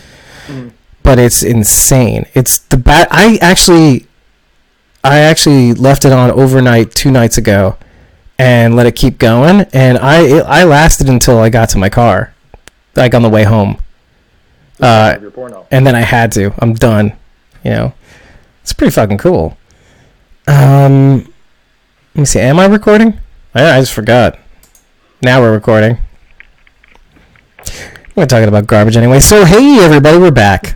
but it's insane. It's the I actually left it on overnight 2 nights ago, and let it keep going, and I lasted until I got to my car, like on the way home.
Your porno.
And then I had to. I'm done. You know, it's pretty fucking cool. Let me see. Am I recording? I just forgot. Now we're recording. We're talking about garbage anyway. So hey everybody, we're back.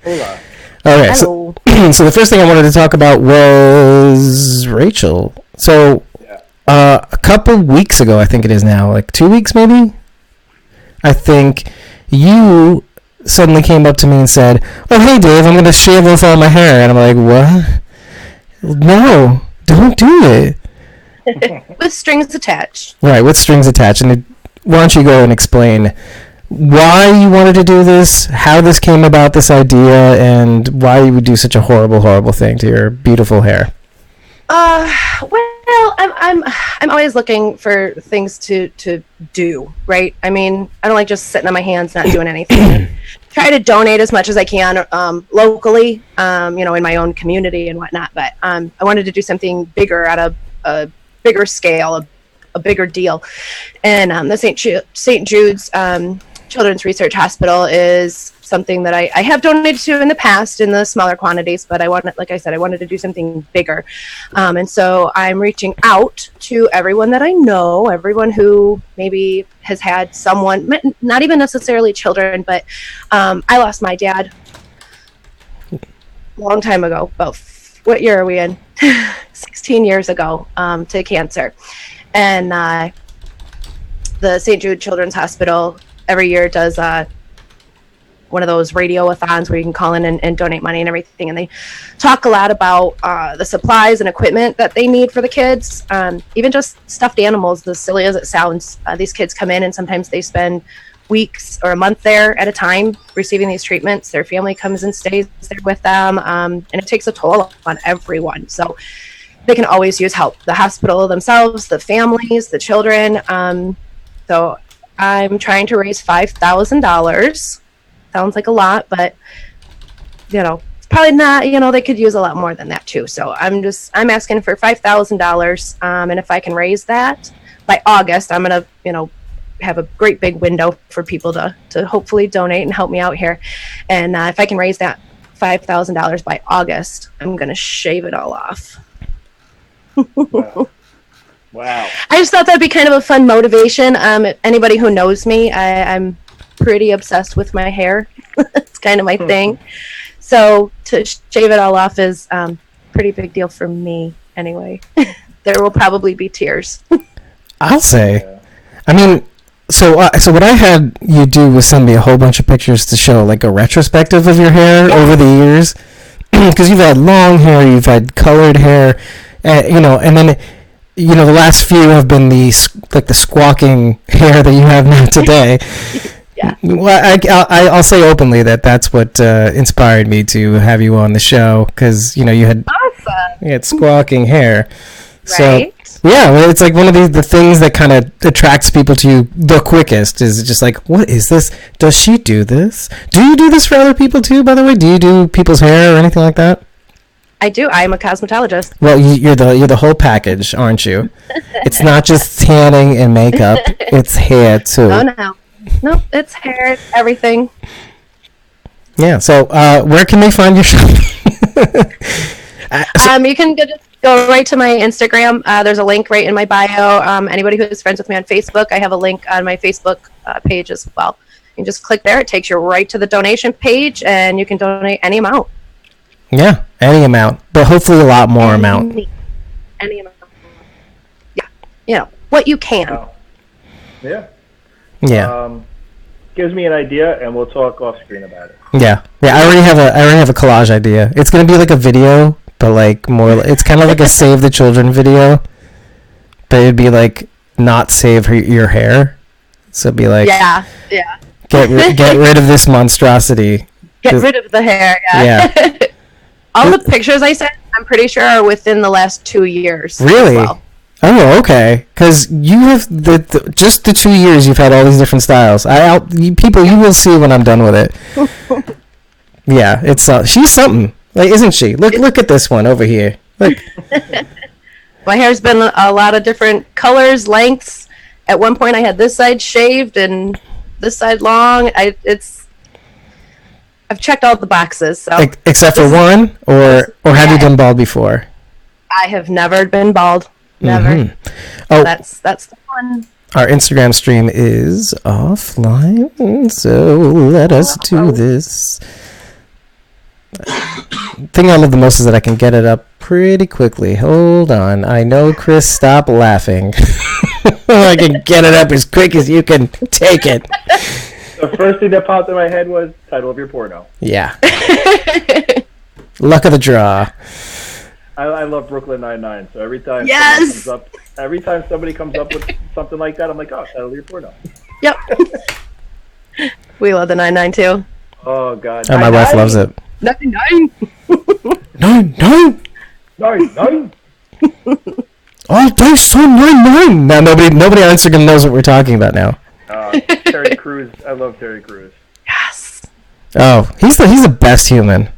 Hola.
Okay, so the first thing I wanted to talk about was Rachel. So a couple weeks ago, I think it is now, like 2 weeks maybe, I think you suddenly came up to me and said, "Oh hey Dave, I'm going to shave off all my hair." And I'm like, "What? No, don't do it."
With strings attached.
Right, with strings attached. And why don't you go and explain why you wanted to do this, how this came about, this idea, and why you would do such a horrible, horrible thing to your beautiful hair?
Well, I'm always looking for things to do, right? I mean, I don't like just sitting on my hands not doing anything. Try to donate as much as I can locally, you know, in my own community and whatnot. But I wanted to do something bigger at a bigger scale, a bigger deal. And the St. Jude's Children's Research Hospital is something that I have donated to in the past in the smaller quantities, but like I said, I wanted to do something bigger. And so I'm reaching out to everyone that I know, everyone who maybe has had someone, not even necessarily children, but I lost my dad a long time ago. About what year are we in? 16 years ago, to cancer. And the St. Jude Children's Hospital every year does one of those radio-a-thons where you can call in and donate money and everything. And they talk a lot about the supplies and equipment that they need for the kids. Even just stuffed animals, as silly as it sounds. These kids come in and sometimes they spend weeks or a month there at a time receiving these treatments. Their family comes and stays there with them. And it takes a toll on everyone. So they can always use help. The hospital themselves, the families, the children. So I'm trying to raise $5,000. Sounds like a lot, but you know, it's probably not. You know, they could use a lot more than that too. So I'm asking for $5,000, and if I can raise that by August, I'm gonna, you know, have a great big window for people to hopefully donate and help me out here. And if I can raise that $5,000 by August, I'm gonna shave it all off.
Wow.
I just thought that'd be kind of a fun motivation. Anybody who knows me, I'm pretty obsessed with my hair. It's kind of my thing. So to shave it all off is pretty big deal for me anyway. There will probably be tears.
I'll say. I mean, so what I had you do was send me a whole bunch of pictures to show like a retrospective of your hair over the years. Because you've had long hair, you've had colored hair, you know, and then the last few have been the squawking hair that you have now today.
Yeah.
Well, I'll say openly that's what inspired me to have you on the show, because you had squawking hair.
Right.
So yeah, well, it's like one of the things that kind of attracts people to you the quickest is just like, what is this? Does she do this? Do you do this for other people too? By the way, do you do people's hair or anything like that?
I do. I'm a cosmetologist.
Well, you're the whole package, aren't you? It's not just tanning and makeup; it's hair too.
No, it's hair, it's everything.
Yeah. So, where can they find your shop?
You can just go right to my Instagram. There's a link right in my bio. Anybody who's friends with me on Facebook, I have a link on my Facebook page as well. You just click there. It takes you right to the donation page, and you can donate any amount.
Yeah, any amount, but hopefully a lot more amount.
Any amount. Yeah, what you can.
Oh. Yeah.
Yeah.
Gives me an idea, and we'll talk off screen about it.
Yeah. I already have a collage idea. It's gonna be like a video, but like more. It's kind of like a Save the Children video, but it'd be like not save your hair. So it'd be like,
yeah.
Get rid of this monstrosity.
Get rid of the hair. Yeah. All the pictures I sent, I'm pretty sure, are within the last 2 years.
Really?
As well.
Oh, okay. Because you have just the 2 years you've had all these different styles. You will see when I'm done with it. Yeah, it's she's something. Like, isn't she? Look at this one over here. Look.
My hair's been a lot of different colors, lengths. At one point, I had this side shaved and this side long. I've checked all the boxes. So
except for one, or have you been bald before?
I have never been bald. Never.
Mm-hmm. Oh,
that's the one.
Our Instagram stream is offline, so let us do this. Thing I love the most is that I can get it up pretty quickly. Hold on. I know, Chris, stop laughing. I can get it up as quick as you can take it.
The first thing that popped in my head was title of your porno.
Yeah. Luck of the draw.
I love Brooklyn Nine-Nine, so every time somebody comes up with something like that, I'm like, oh, title of your porno.
Yep. We love the 9-9 too.
Oh God.
Oh, my wife loves it.
9-9.
9-9.
9-9.
All day so 9-9. Now nobody on Instagram knows what we're talking about now.
Terry Crews. I love Terry Crews.
Yes.
Oh, he's the best human.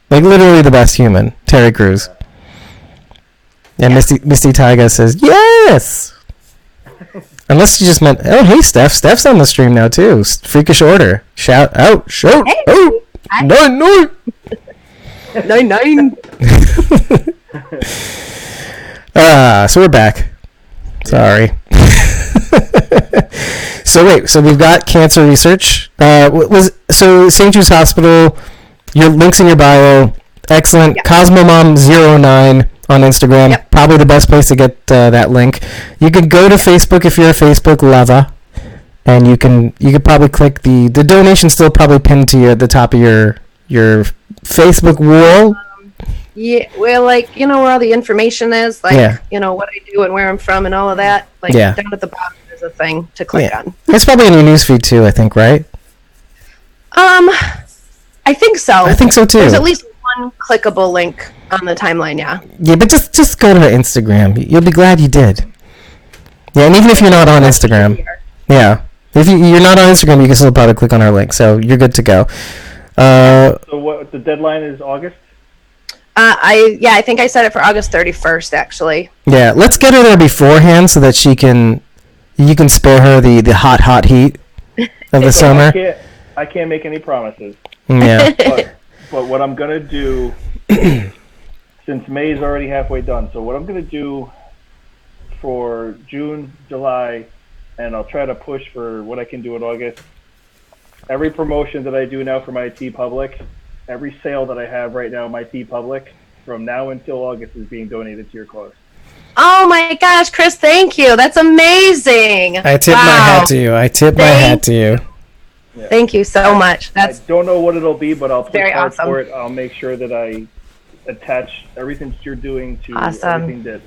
Like, literally the best human. Terry Crews. And Misty Tyga says, yes! Unless you just meant, oh, hey, Steph. Steph's on the stream now, too. Freakish Order. Shout out. Shout
hey.
out. 9-9.
9-9.
So we're back. Sorry. So we've got cancer research. So St. Jude's Hospital, your links in your bio, excellent. Yep. CosmoMom09 on Instagram, yep. Probably the best place to get that link. You can go to Facebook if you're a Facebook lover, and you could probably click the donation still probably pinned to the top of your Facebook wall.
Yeah, well, like, where all the information is, like, what I do and where I'm from and all of that. Like, down at the bottom is a thing to click on.
It's probably in your newsfeed too, I think, right?
I think so.
I think so too.
There's at least one clickable link on the timeline, yeah.
Yeah, but just go to her Instagram. You'll be glad you did. Yeah, and even if you're not on Instagram, if you're not on Instagram, you can still probably click on our link, so you're good to go.
So what the deadline is August?
I think I set it for August 31st, actually.
Yeah, let's get her there beforehand so that you can spare her the hot heat of the summer.
I can't make any promises.
Yeah.
But what I'm gonna do, since May is already halfway done, so what I'm gonna do for June, July, and I'll try to push for what I can do in August. Every promotion that I do now for my TeePublic, every sale that I have right now in my TeePublic, from now until August, is being donated to your cause.
Oh my gosh, Chris, thank you. That's amazing.
I tip my hat to you.
Yeah.
Thank you so much.
I don't know what it'll be, but I'll push
very
hard
awesome.
for it. I'll make sure that I attach everything that you're doing to everything that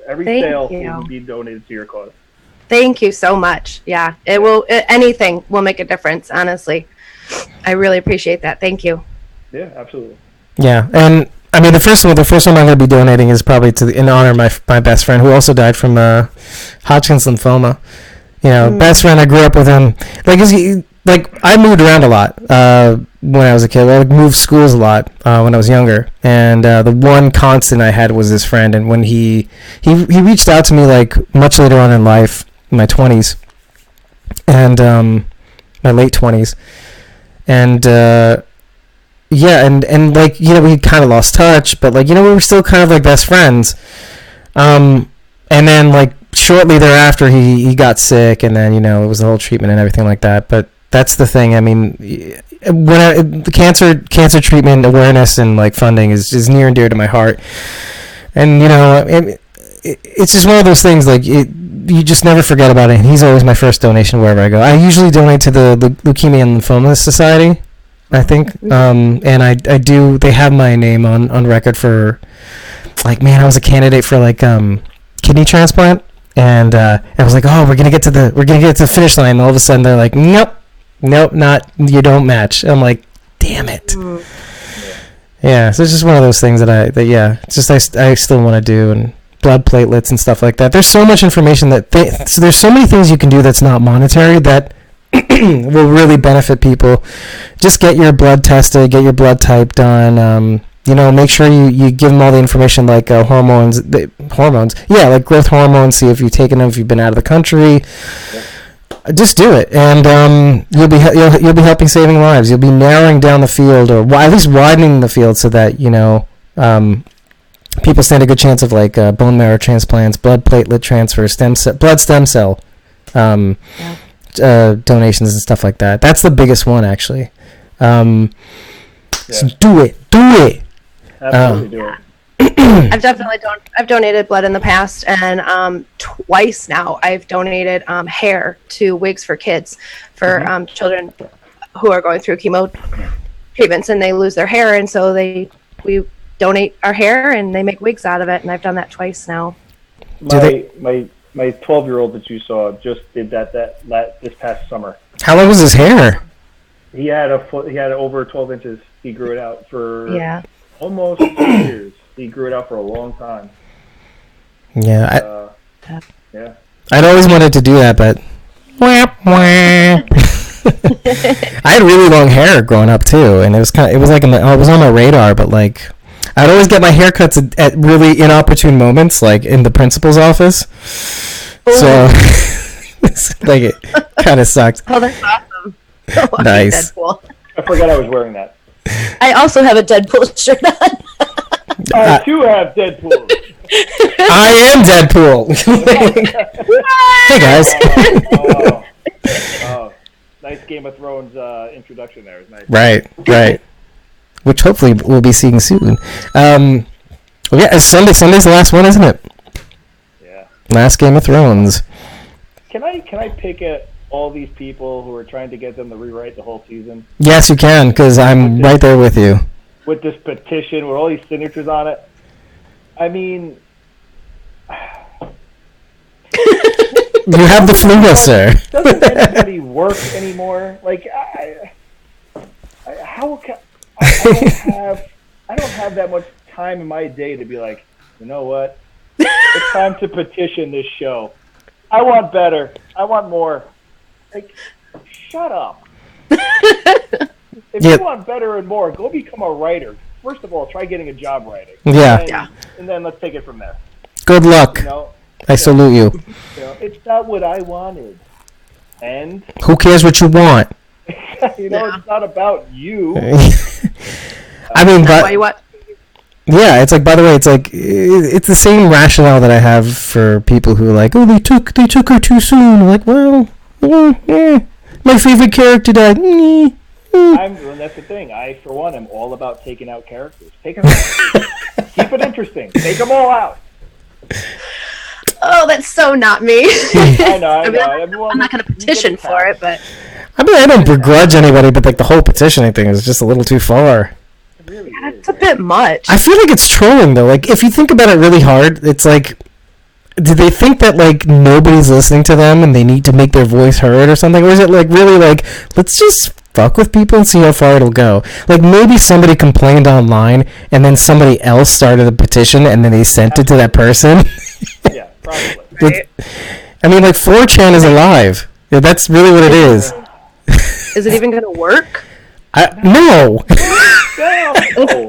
Every
Thank
sale
you.
will be donated to your cause.
Thank you so much. Yeah, it will. Anything will make a difference. Honestly, I really appreciate that. Thank you.
Yeah, absolutely.
Yeah, and I mean the first one I'm going to be donating is probably in honor of my best friend who also died from Hodgkin's lymphoma. You know, best friend. I grew up with him. I moved around a lot when I was a kid. I moved schools a lot when I was younger, and the one constant I had was this friend. And when he reached out to me like much later on in life, in my 20s, and my late 20s, and and like, you know, we kind of lost touch, but like, you know, we were still kind of like best friends. And then like shortly thereafter, he got sick, and then, you know, it was the whole treatment and everything like that. But that's the thing. I mean, the cancer treatment awareness and like funding is near and dear to my heart. And, you know, it's just one of those things, like, you just never forget about it. He's always my first donation wherever I go. I usually donate to the Leukemia and Lymphoma Society, I think. And I do, they have my name on record for, like, man, I was a candidate for like kidney transplant, and I was like, oh, we're gonna get to the finish line, and all of a sudden they're like, nope, not, you don't match. I'm like, damn it. Yeah, so it's just one of those things that I still want to do, and blood platelets and stuff like that. There's so much information so there's so many things you can do that's not monetary that will really benefit people. Just get your blood tested, get your blood type done. You know, make sure you give them all the information, like hormones. Yeah, like growth hormones. See if you've taken them, if you've been out of the country. Just do it, and you'll be helping saving lives. You'll be narrowing down the field, or at least widening the field, so that, you know, people stand a good chance of like bone marrow transplants, blood platelet transfers, blood stem cell donations and stuff like that. That's the biggest one, actually. So do it.
Absolutely do it.
I've donated blood in the past, and twice now I've donated hair to Wigs for Kids for children who are going through chemo treatments, and they lose their hair, and so we donate our hair and they make wigs out of it, and I've done that twice now.
My 12-year-old that you saw just did that this past summer.
How long was his hair?
He had over 12 inches. He grew it out for almost 2 years. He grew it out for a long time.
Yeah,
yeah.
I'd always wanted to do that, but I had really long hair growing up too, and it was like it was on my radar, but like I'd always get my haircuts at really inopportune moments, like in the principal's office. Ooh. So like it kind of sucked.
Oh, that's awesome.
Nice.
Deadpool.
I forgot I was wearing that.
I also have a Deadpool shirt on.
I too have Deadpool.
I am Deadpool. Hey guys.
Oh, nice Game of Thrones introduction there. It was
nice. Right. Which hopefully we'll be seeing soon. Yeah, Sunday's the last one, isn't it?
Yeah.
Last Game of Thrones.
Can I pick at all these people who are trying to get them to rewrite the whole season?
Yes, you can, because I'm right there with you.
With this petition, with all these signatures on it. I mean,
you have the flu, sir.
Doesn't anybody work anymore? Like, I don't have that much time in my day to be like, you know what? It's time to petition this show. I want better. I want more. Like, shut up. If you want better and more, go become a writer. First of all, try getting a job writing.
Yeah.
And then let's take it from there.
Good luck.
You know,
I salute you.
It's not what I wanted. And
who cares what you want?
It's not about you.
I mean, but yeah, it's like, by the way, it's like it's the same rationale that I have for people who are like, oh, they took her too soon. I'm like, well, my favorite character died.
That's the thing. I, for one, am all about taking out characters. Take them out. Keep it interesting. Take them all out.
Oh, that's so not me.
I know.
I'm not going to petition for it, but
I mean, I don't begrudge anybody, but like the whole petitioning thing is just a little too far.
It's a bit much.
I feel like it's trolling though. Like if you think about it really hard, it's like do they think that like nobody's listening to them and they need to make their voice heard or something, or is it like really like let's just fuck with people and see how far it'll go? Like maybe somebody complained online and then somebody else started a petition and then they sent it to that person.
Yeah, probably.
Right.
I mean, like 4chan is alive. Yeah, that's really what it is.
Is it even going to work?
No.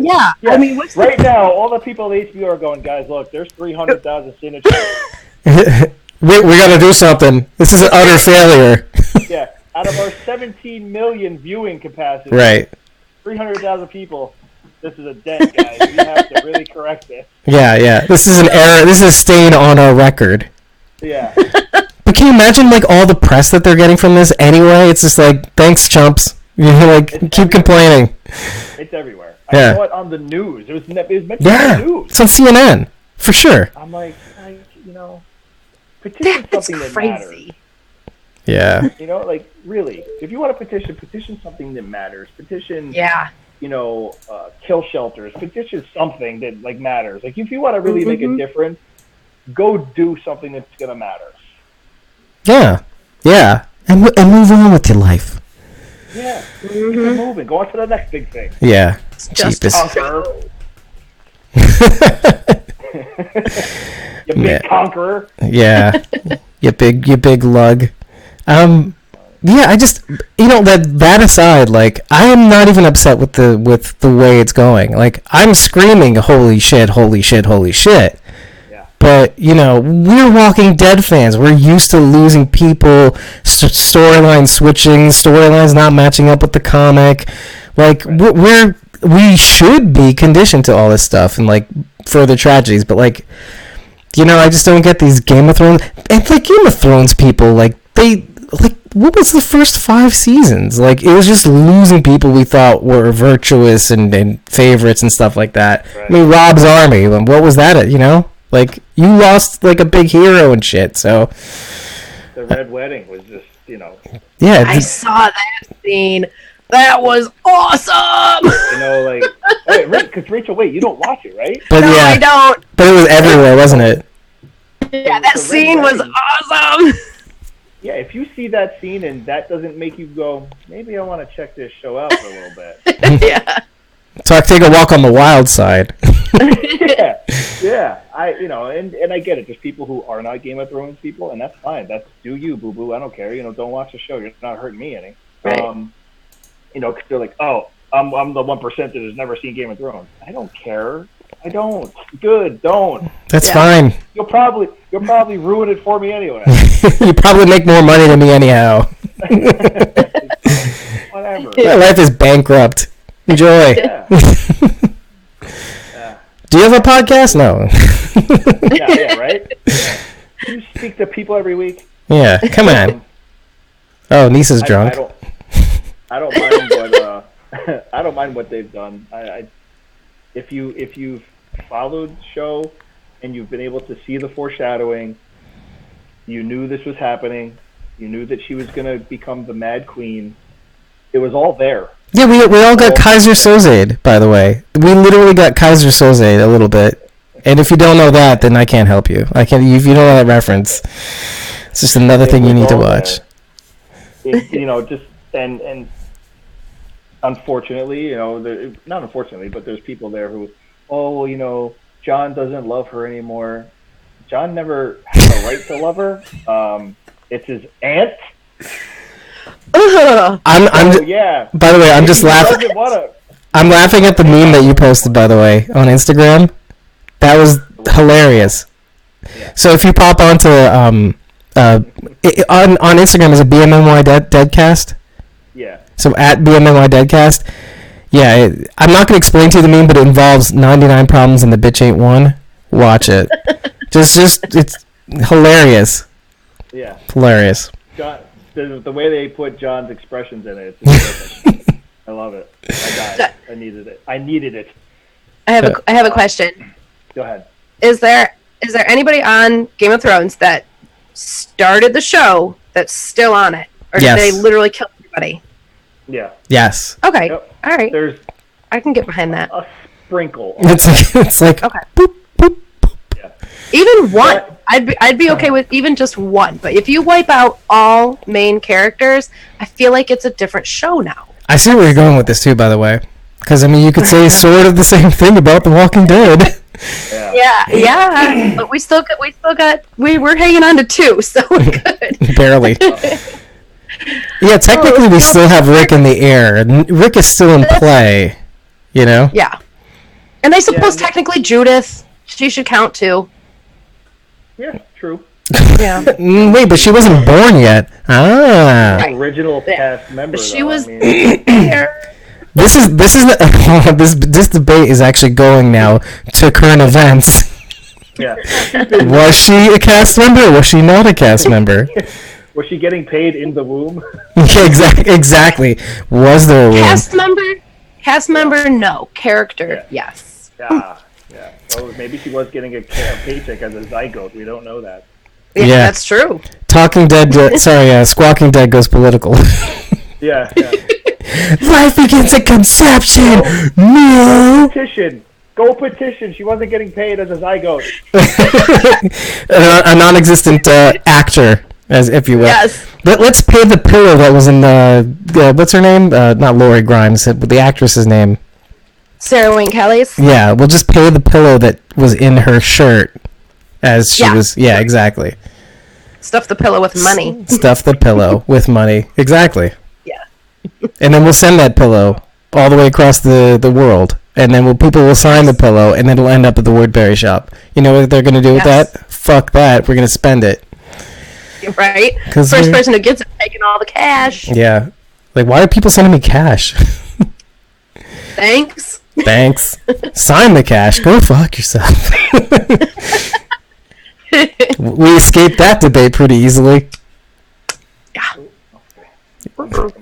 Yeah. I mean, what's
right now, all the people at HBO are going, guys, look, there's 300,000 signatures.
we got to do something. This is an utter failure.
Yeah, out of our 17 million viewing capacity,
Right.
300,000 people, this is a dent, guys. We have to really correct this.
Yeah. This is an error. This is a stain on our record.
Yeah.
But can you imagine like all the press that they're getting from this anyway? It's just like, thanks, chumps. You know, like keep complaining.
It's everywhere.
Yeah.
I saw it on the news. It was meant to be on the news.
It's on CNN for sure.
I'm like, petition something that matters.
crazy?
Yeah.
You know, like really, if you want to petition something that matters. Petition.
Yeah.
Kill shelters. Petition something that like matters. Like if you want to really make a difference, go do something that's gonna matter.
Yeah. And move on with your life.
Yeah. Keep it moving. Go on to the next big thing.
Yeah.
Just
Conqueror. You big conqueror.
Yeah. you big lug. Yeah, I just that aside, like I am not even upset with the way it's going. Like I'm screaming holy shit, holy shit, holy shit.
Yeah.
But, we're Walking Dead fans. We're used to losing people, storyline switching, storylines not matching up with the comic. Like, we should be conditioned to all this stuff and, like, further tragedies. But, like, I just don't get these Game of Thrones. And, like, Game of Thrones people, like, what was the first 5 seasons? Like, it was just losing people we thought were virtuous and favorites and stuff like that. Right. I mean, Rob's Army, what was that, Like, you lost, like, a big hero and shit, so...
The Red Wedding was just,
Yeah.
I saw that scene. That was awesome!
Because Rachel, wait, you don't watch it, right?
But
no,
yeah,
I don't.
But it was everywhere, wasn't it?
Yeah, that scene was awesome!
Yeah, if you see that scene and that doesn't make you go, maybe I want to check this show out for a little bit.
Yeah.
So I take a walk on the wild side.
Yeah. And I get it. There's people who are not Game of Thrones people, and that's fine. That's do you, boo boo. I don't care. Don't watch the show. You're not hurting me any.
Right.
Because they're like, oh, I'm the 1% that has never seen Game of Thrones. I don't care. I don't. Good. Don't.
That's fine.
You'll probably ruin it for me anyway.
You probably make more money than me anyhow.
Whatever.
My life is bankrupt. Enjoy.
Yeah.
Do you have a podcast? No.
Yeah, right? Yeah. You speak to people every week.
Yeah, come on. Oh, Nisa's drunk.
I don't mind what I don't mind what they've done. If you've followed the show and you've been able to see the foreshadowing, you knew this was happening. You knew that she was going to become the Mad Queen. It was all there.
Yeah, we all got Kaiser Soze, by the way. We literally got Kaiser Soze a little bit. And if you don't know that, then I can't help you. If you don't know that reference, it's just another thing you need to watch.
And unfortunately, not unfortunately, but there's people there who, John doesn't love her anymore. John never had a right to love her. It's his aunt.
Yeah. By the way, I'm just laughing. I'm laughing at the meme that you posted, by the way, on Instagram. That was hilarious. Yeah. So if you pop onto on Instagram, is it BMNY Deadcast?
Yeah.
So at BMNY Deadcast. Yeah, I'm not going to explain to you the meme, but it involves 99 problems and the bitch ain't one. Watch it. just it's hilarious.
Yeah.
Hilarious.
John, the way they put John's expressions in it, it's perfect. I love it. I died. I needed it.
I have a question.
Go ahead.
Is there anybody on Game of Thrones that started the show that's still on it, or did they literally kill everybody?
Yeah.
Yes.
Okay.
Yep.
All right.
There's
I can get behind that.
A sprinkle.
It's like
okay.
Boop, boop, boop.
Yeah.
Even one. I'd be okay with even just one, but if you wipe out all main characters, I feel like it's a different show now.
I see where you're going with this too, by the way, because I mean you could say sort of the same thing about The Walking Dead.
Yeah. But we're hanging on to 2, so we're good.
Barely. Yeah, technically we still have Rick in the air, and Rick is still in play. You know.
Yeah. And I suppose technically Judith, she should count too.
Yeah, true.
Yeah.
Wait, but she wasn't born yet.
Right.
Original cast member.
But she
though,
was
I mean,
there.
This debate is actually going now to current events.
yeah.
Was she a cast member or was she not a cast member?
Was she getting paid in the womb?
Yeah, exactly. Was there a room?
Cast member, no. Character, yes.
Yeah. So maybe she was getting a paycheck as a zygote. We don't know that.
Yeah, that's true.
Talking Dead, Squawking Dead goes political.
Yeah.
Life begins at conception. No.
Go petition. She wasn't getting paid as a zygote.
A non-existent actor, as if you will.
Yes.
Let's pay the pillow that was in what's her name? Not Lori Grimes, but the actress's name.
Sarah Wayne Kelly's.
Yeah, we'll just pay the pillow that was in her shirt, as she was. Yeah, exactly.
Stuff the pillow with money.
Stuff the pillow with money. Exactly.
Yeah.
And then we'll send that pillow all the way across the world. And then people will sign the pillow, and then it'll end up at the Woodbury shop. You know what they're going to do with that? Fuck that. We're going to spend it.
Right? First person who gets it taking all the cash.
Yeah. Like, why are people sending me cash?
Thanks.
Sign the cash. Go fuck yourself. We escaped that debate pretty easily.
Yeah.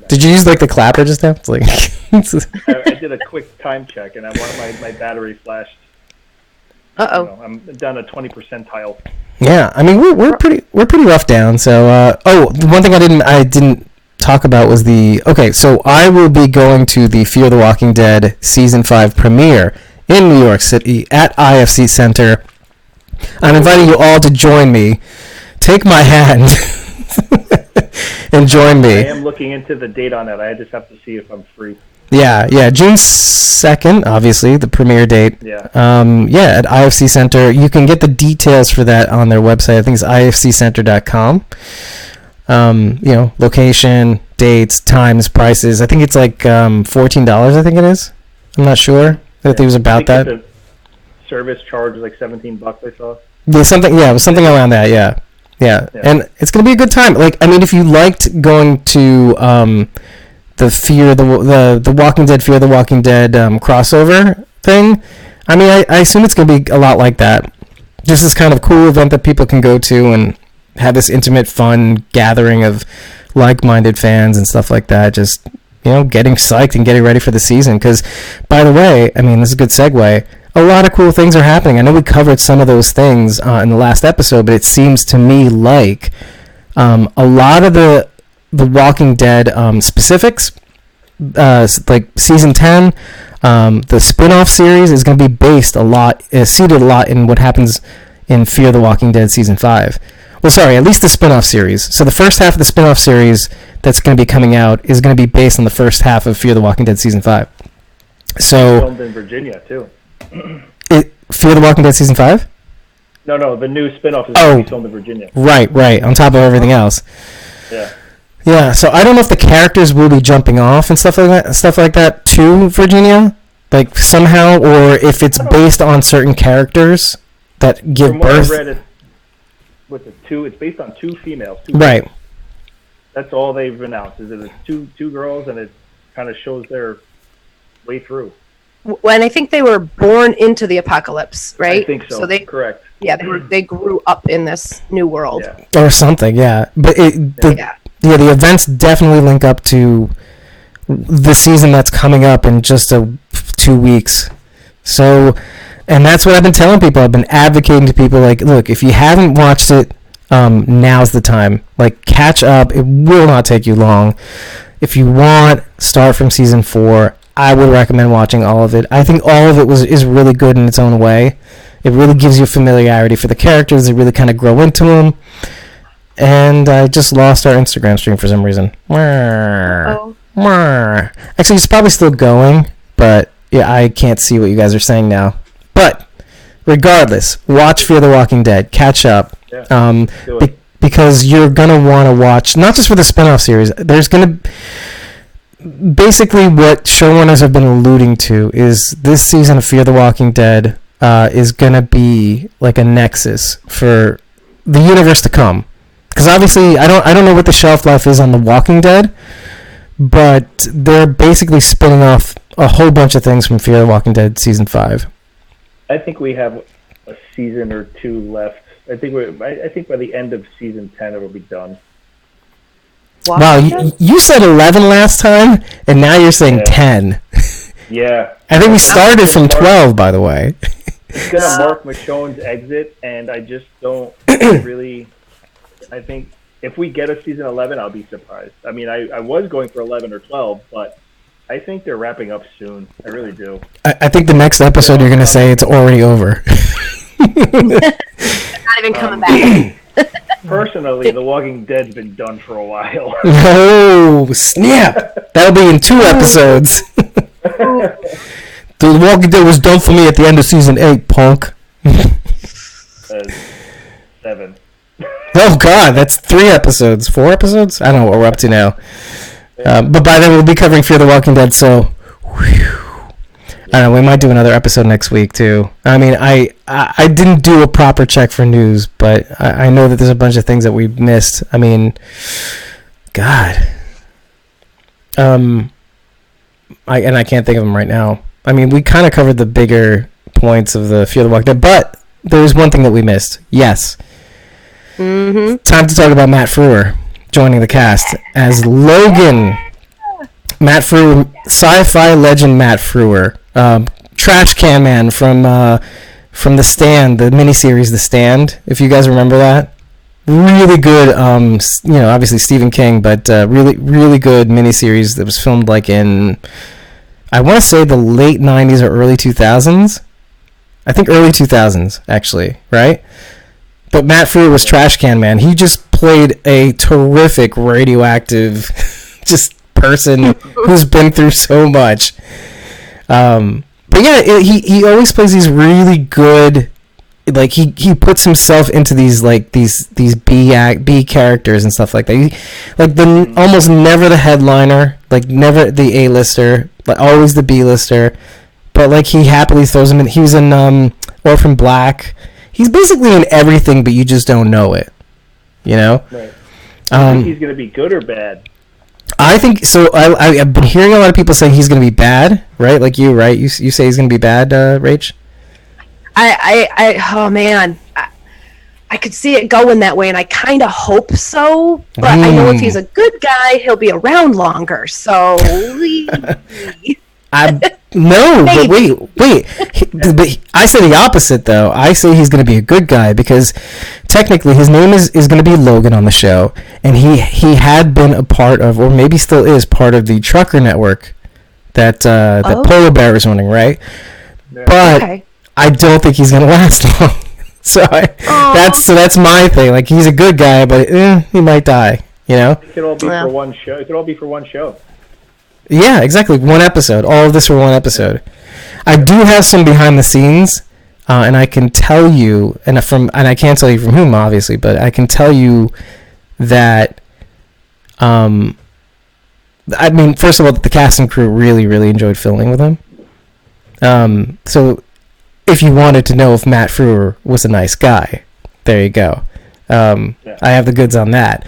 Did you use like the clapper just now? It's like
I did a quick time check, and I want my battery flashed. I'm down to 20 percentile.
Yeah, I mean we're pretty rough down. So the one thing I didn't talk about was so I will be going to the Fear the Walking Dead season 5 premiere in New York City at IFC Center. I'm inviting you all to join me. Take my hand and join me.
I am looking into the date on that. I just have to see if I'm free.
Yeah, June 2nd, obviously, the premiere date.
Yeah.
At IFC Center. You can get the details for that on their website. I think it's ifccenter.com. Location, dates, times, prices. I think it's like $14, I think it is. I'm not sure. I think it was about that.
The service charge is like $17, I saw.
Yeah, it was something around that, yeah. And it's going to be a good time. Like, I mean, if you liked going to the Walking Dead Fear the Walking Dead crossover thing, I mean, I assume it's going to be a lot like that. Just this kind of cool event that people can go to and have this intimate, fun gathering of like-minded fans and stuff like that. Just, getting psyched and getting ready for the season. Because, by the way, I mean, this is a good segue. A lot of cool things are happening. I know we covered some of those things in the last episode, but it seems to me like a lot of the Walking Dead specifics, like season 10, the spin-off series is going to be seated a lot in what happens in Fear the Walking Dead season 5. Well, sorry, at least the spin-off series. So the first half of the spin-off series that's going to be coming out is going to be based on the first half of Fear the Walking Dead season 5. So
filmed in Virginia too.
Fear the Walking Dead season 5?
No, the new spin-off is going to be filmed in Virginia.
Right, on top of everything else.
Yeah.
Yeah, so I don't know if the characters will be jumping off and stuff like that to Virginia, like somehow, or if it's based on certain characters that give birth.
From what I read, it's based on 2 females.
Right.
Girls. That's all they've announced. Is that it's two girls, and it kind of shows their way through.
When I think they were born into the apocalypse, right?
I think so.
Correct. Yeah, they grew up in this new world.
Yeah. Or something, yeah. But the events definitely link up to the season that's coming up in just 2 weeks. So, and that's what I've been telling people. I've been advocating to people, like, look, if you haven't watched it, now's the time. Like, catch up. It will not take you long. If you want, start from season 4. I would recommend watching all of it. I think all of it is really good in its own way. It really gives you familiarity for the characters. They really kind of grow into them. And I just lost our Instagram stream for some reason.
Oh.
Actually, it's probably still going, but yeah, I can't see what you guys are saying now. But regardless, watch Fear the Walking Dead. Catch up.
Yeah,
Because you're going to want to watch, not just for the spinoff series, there's going to... Basically, what showrunners have been alluding to is this season of Fear the Walking Dead is going to be like a nexus for the universe to come. Because obviously, I don't know what the shelf life is on The Walking Dead, but they're basically spinning off a whole bunch of things from Fear the Walking Dead Season 5.
I think we have a season or two left. I think by the end of Season 10 it'll be done.
Wow, you said 11 last time, and now you're saying 10.
Yeah.
I think we started from 12, by the way.
It's going to mark Michonne's exit, and I just don't really... I think if we get a Season 11, I'll be surprised. I mean, I was going for 11 or 12, but I think they're wrapping up soon. I really do.
I think the next episode you're going to say it's already over.
Not even coming back.
Personally, The Walking Dead's been done for a while.
Oh, snap! That'll be in 2 episodes. The Walking Dead was done for me at the end of Season 8, punk.
7.
Oh, God, that's 3 episodes. 4 episodes? I don't know what we're up to now. But by then, we'll be covering Fear the Walking Dead, so... Whew. I don't know, we might do another episode next week, too. I mean, I didn't do a proper check for news, but I know that there's a bunch of things that we missed. I mean, God. I can't think of them right now. I mean, we kind of covered the bigger points of the Fear the Walking Dead, but there's one thing that we missed. Yes.
Mm-hmm.
Time to talk about Matt Frewer joining the cast as Logan. Matt Frewer, sci-fi legend Matt Frewer. Trash Can Man from The Stand, the miniseries The Stand, if you guys remember that. Really good, obviously Stephen King, but really, really good miniseries that was filmed like in, I want to say the late 90s or early 2000s. I think early 2000s, actually, right? But Matt Frewer was Trash Can Man. He just played a terrific radioactive just person who's been through so much. But yeah, he always plays these really good, like he puts himself into these like these B characters and stuff like that. Almost never the headliner, like never the A-lister, like always the B-lister. But like he happily throws him in. He was in Orphan Black. He's basically in everything, but you just don't know it. You know?
Right. I think he's gonna be good or bad.
I think so. I've been hearing a lot of people saying he's going to be bad, right? Like you, right? You say he's going to be bad, Rach?
Oh man, I could see it going that way, and I kind of hope so. But I know if he's a good guy, he'll be around longer. So,
no, but wait. But I say the opposite, though. I say he's going to be a good guy because technically his name is going to be Logan on the show, and he had been a part of, or maybe still is part of the Trucker Network that Polar Bear is running, right? Yeah. But okay. I don't think he's going to last long. So that's my thing. Like he's a good guy, but he might die. You know?
It could all be for one show. It could all be for one show.
Yeah, exactly. One episode. All of this for one episode. I do have some behind the scenes, and I can tell you, and I can't tell you from whom, obviously, but I can tell you that, I mean, first of all, the cast and crew really, really enjoyed filming with him. So, if you wanted to know if Matt Frewer was a nice guy, there you go. I have the goods on that.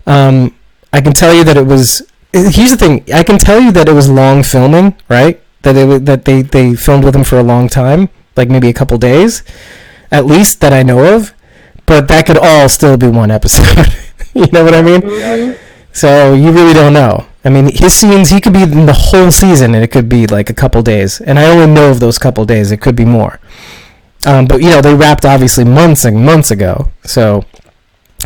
I can tell you that it was. Here's the thing. I can tell you that it was long filming, right? That they filmed with him for a long time, like maybe a couple days, at least that I know of. But that could all still be one episode. You know what I mean? Mm-hmm. So you really don't know. I mean, his scenes, he could be in the whole season, and it could be like a couple days. And I only know of those couple days. It could be more. But they wrapped obviously months and months ago. So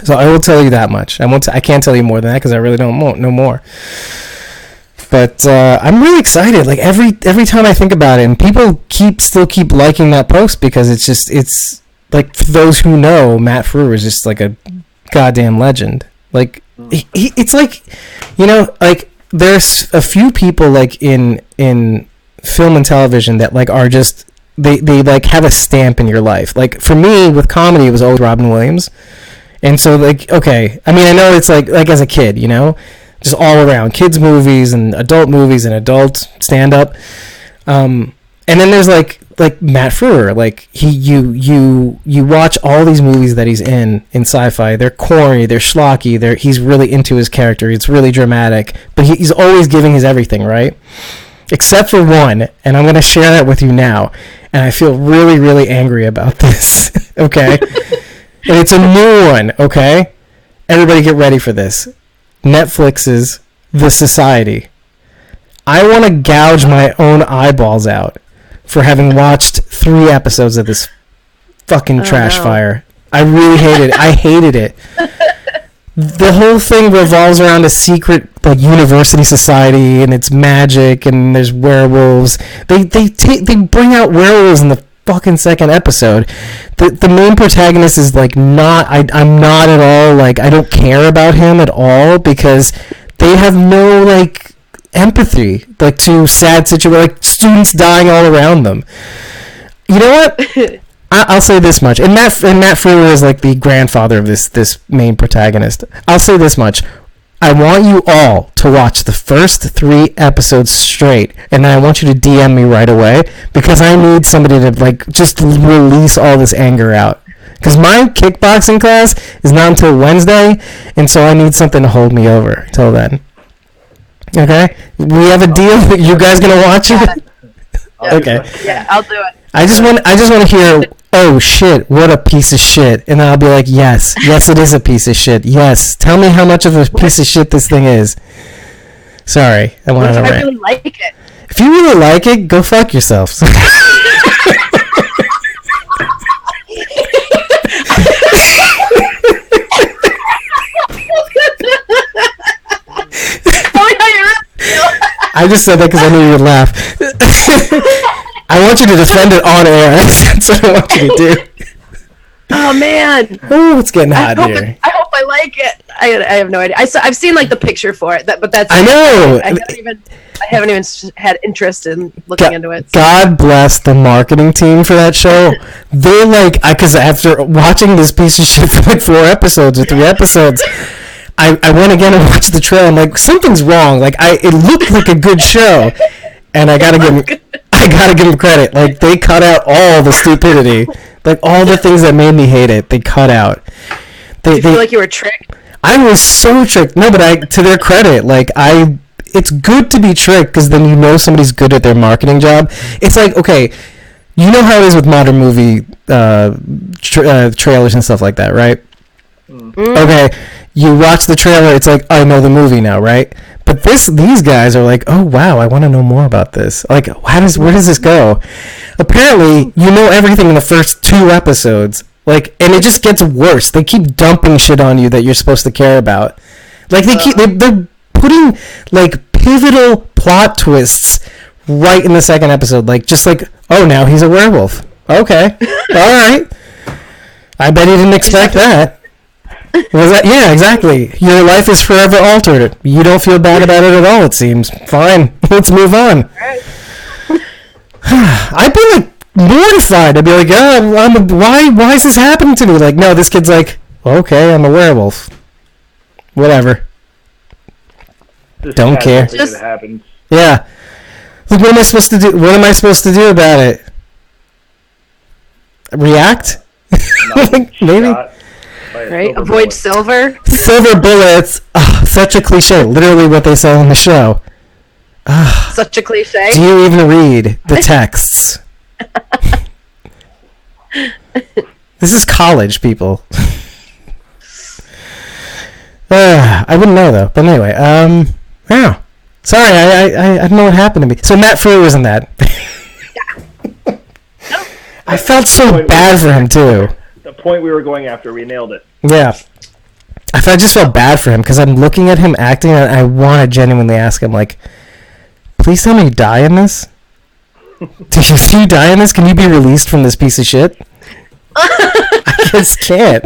I will tell you that much. I can't tell you more than that because I really don't know more. But I'm really excited. Like every time I think about it, and people still keep liking that post because it's like, for those who know, Matt Frewer is just like a goddamn legend. Like it's like, like there's a few people like in film and television that like are just they like have a stamp in your life. Like for me with comedy, it was always Robin Williams. And so, like, okay, I mean, I know it's like as a kid, just all around kids movies and adult stand-up. And then there's like Matt Frewer, like you watch all these movies that he's in sci-fi. They're corny, they're schlocky, he's really into his character. It's really dramatic, but he's always giving his everything, right? Except for one, and I'm going to share that with you now. And I feel really, really angry about this, okay? And it's a new one, okay? Everybody get ready for this. Netflix's The Society. I want to gouge my own eyeballs out for having watched 3 episodes of this fucking trash fire. I really hated it. I hated it. The whole thing revolves around a secret like university society, and it's magic, and there's werewolves. They bring out werewolves in the fucking second episode. The main protagonist is like I'm not at all like, I don't care about him at all because they have no like empathy like to sad situations, like students dying all around them. You know what? I'll say this much, and Matt Frewer is like the grandfather of this main protagonist. I'll say this much. I want you all to watch the first 3 episodes straight, and then I want you to DM me right away because I need somebody to like just release all this anger out. Because my kickboxing class is not until Wednesday, and so I need something to hold me over till then. Okay, we have a deal. You guys gonna watch it? Okay.
Yeah, I'll do it.
I just want to hear, oh shit, what a piece of shit, and then I'll be like, yes, it is a piece of shit. Yes, tell me how much of a piece of shit this thing is. Sorry, I wanted to rant.
I really like it.
If you really like it, go fuck yourselves. I just said that because I knew you'd laugh. I want you to defend it on air. That's what I want you to do.
Oh man!
Oh, it's getting hot here.
I hope I like it. I have no idea. I've seen like the picture for it, but that's.
I know.
I haven't even had interest in looking into it.
So. God bless the marketing team for that show. They're like, because after watching this piece of shit for like 4 episodes or 3 episodes. I went again and watched the trailer. I'm like, something's wrong. Like, it looked like a good show, and I gotta give them credit. Like, they cut out all the stupidity, like all the things that made me hate it. They cut out.
Did you feel like you were tricked?
I was so tricked. No, but to their credit, like it's good to be tricked because then you know somebody's good at their marketing job. It's like, okay, you know how it is with modern movie trailers and stuff like that, right? Okay, you watch the trailer, it's like, I know the movie now, right? But these guys are like, oh wow, I want to know more about this. Like, where does this go? Apparently, you know everything in the first 2 episodes, like, and it just gets worse. They keep dumping shit on you that you're supposed to care about. Like they're putting like pivotal plot twists right in the second episode, like just like, oh, now he's a werewolf. Okay, all right. I bet you didn't expect that. Was that? Yeah, exactly. Your life is forever altered. You don't feel bad about it at all, it seems. Fine. Let's move on. I'd be like mortified. I'd be like, oh, why is this happening to me? Like, no, this kid's like, okay, I'm a werewolf. Whatever. Don't care.
Just happens.
Yeah. Like, what am I supposed to do? What am I supposed to do about it? React? Maybe.
Right? Avoid silver.
Silver bullets. Oh, such a cliche. Literally what they sell in the show.
Such a cliche.
Do you even read the texts? This is college, people. I wouldn't know though. But anyway, yeah. Sorry, I don't know what happened to me. So Matt Frewer was in that.
Yeah.
I felt so bad for him too.
The point we were going after, we nailed it.
Yeah. I just felt bad for him because I'm looking at him acting and I want to genuinely ask him, like, please tell me you die in this? If you die in this, can you be released from this piece of shit? I just can't.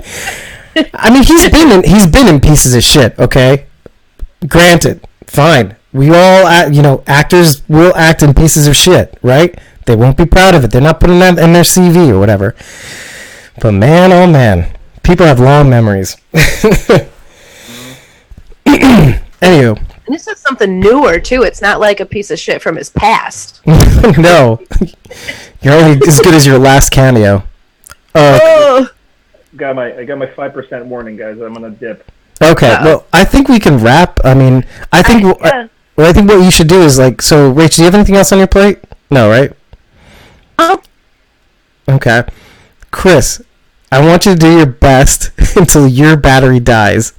I mean, he's been in pieces of shit. Okay, granted, fine. We all, actors will act in pieces of shit, right? They won't be proud of it. They're not putting that in their CV or whatever. But man, oh man, people have long memories. Anywho.
And this is something newer too. It's not like a piece of shit from his past.
No, you're only as good as your last cameo.
I got my 5% warning, guys. I'm gonna dip.
Okay, well, I think we can wrap. I mean, I think what you should do is so. Rach, do you have anything else on your plate? No, right?
Oh.
Okay, Chris, I want you to do your best until your battery dies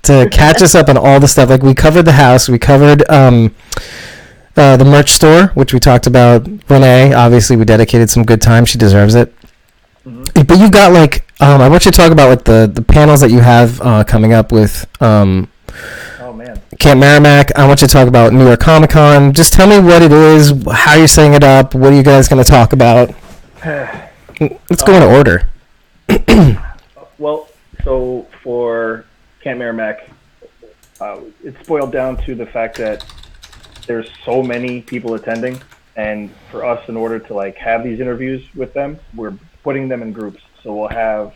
to catch us up on all the stuff. Like we covered the house, we covered the merch store, which we talked about. Renee, obviously, we dedicated some good time. She deserves it. Mm-hmm. But you've got I want you to talk about the panels that you have coming up with
oh man,
Camp Marimac. I want you to talk about New York Comic Con. Just tell me what it is, how you're setting it up, what are you guys going to talk about? Let's go in order.
Well, so for Camp Marimac, it's boiled down to the fact that there's so many people attending, and for us, in order to have these interviews with them, we're putting them in groups. So we'll have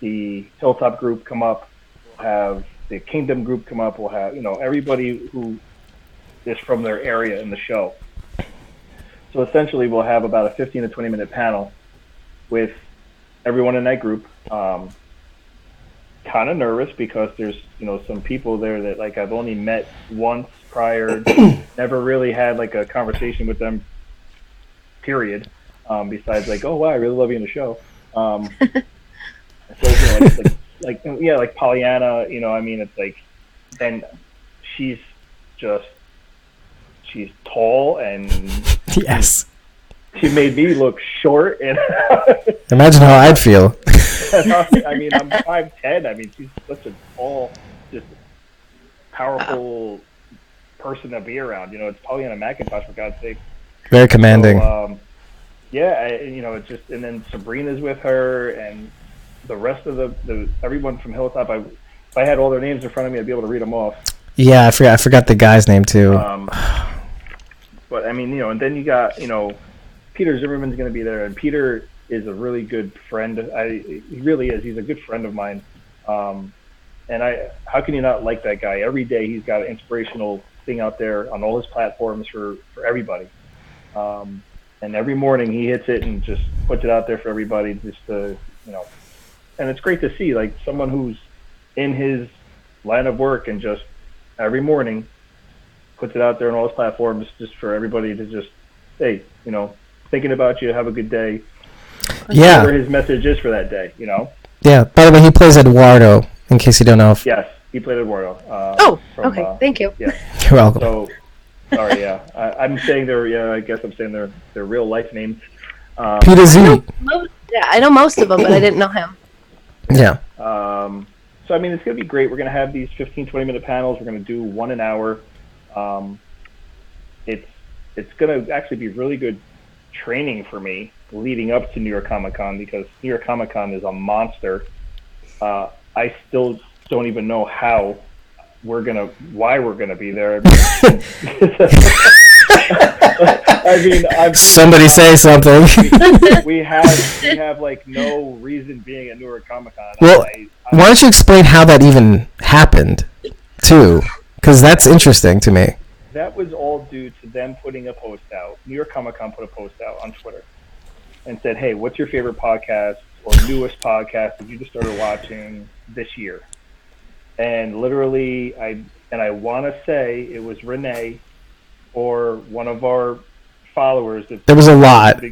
the Hilltop group come up, we'll have the Kingdom group come up, we'll have everybody who is from their area in the show. So essentially, we'll have about a 15 to 20 minute panel with everyone in that group. Kind of nervous because there's some people there that I've only met once prior, never really had a conversation with them, period. Besides oh wow, I really love you in the show. So like Pollyanna, I mean, it's and she's tall and
yes,
she made me look short and
imagine how I'd feel.
I mean, I'm 5'10". I mean, she's such a tall, just powerful person to be around. It's Pollyanna McIntosh, for God's sake.
Very commanding.
So, it's just, and then Sabrina's with her, and the rest of the everyone from Hilltop. If I had all their names in front of me, I'd be able to read them off.
Yeah, I forgot the guy's name too.
But I mean, and then you got, Peter Zimmerman's going to be there, and Peter is a really good friend. He really is. He's a good friend of mine. And how can you not like that guy? Every day he's got an inspirational thing out there on all his platforms for everybody. And every morning he hits it and just puts it out there for everybody just to, and it's great to see someone who's in his line of work and just every morning puts it out there on all his platforms just for everybody to just, hey, thinking about you, have a good day.
Yeah.
Whatever his message is for that day,
Yeah. By the way, he plays Eduardo, in case you don't know.
Yes, he played Eduardo.
Okay. Thank you.
Yeah.
You're welcome.
So, sorry, yeah. I'm saying I guess I'm saying their real life names.
Peter Z.
I know most of them, but I didn't know him.
Yeah.
So, I mean, it's going to be great. We're going to have these 15, 20-minute panels. We're going to do one an hour. It's going to actually be really good training for me leading up to New York Comic Con, because New York Comic Con is a monster. I still don't even know why we're gonna be there. I mean,
somebody say something.
we have no reason being at New York Comic Con.
Well, why don't you explain how that even happened, too? Because that's interesting to me.
That was all due to them putting a post out. New York Comic Con put a post out on Twitter and said, hey, what's your favorite podcast or newest podcast that you just started watching this year? And literally, I want to say it was Renee or one of our followers.
There was a lot.